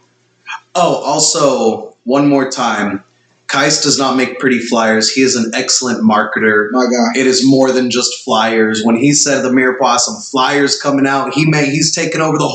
Speaker 1: Oh, also, one more time. Kais does not make pretty flyers. He is an excellent marketer.
Speaker 2: My God.
Speaker 1: It is more than just flyers. When he said the Mirepoix, some flyers coming out, he's taken over the whole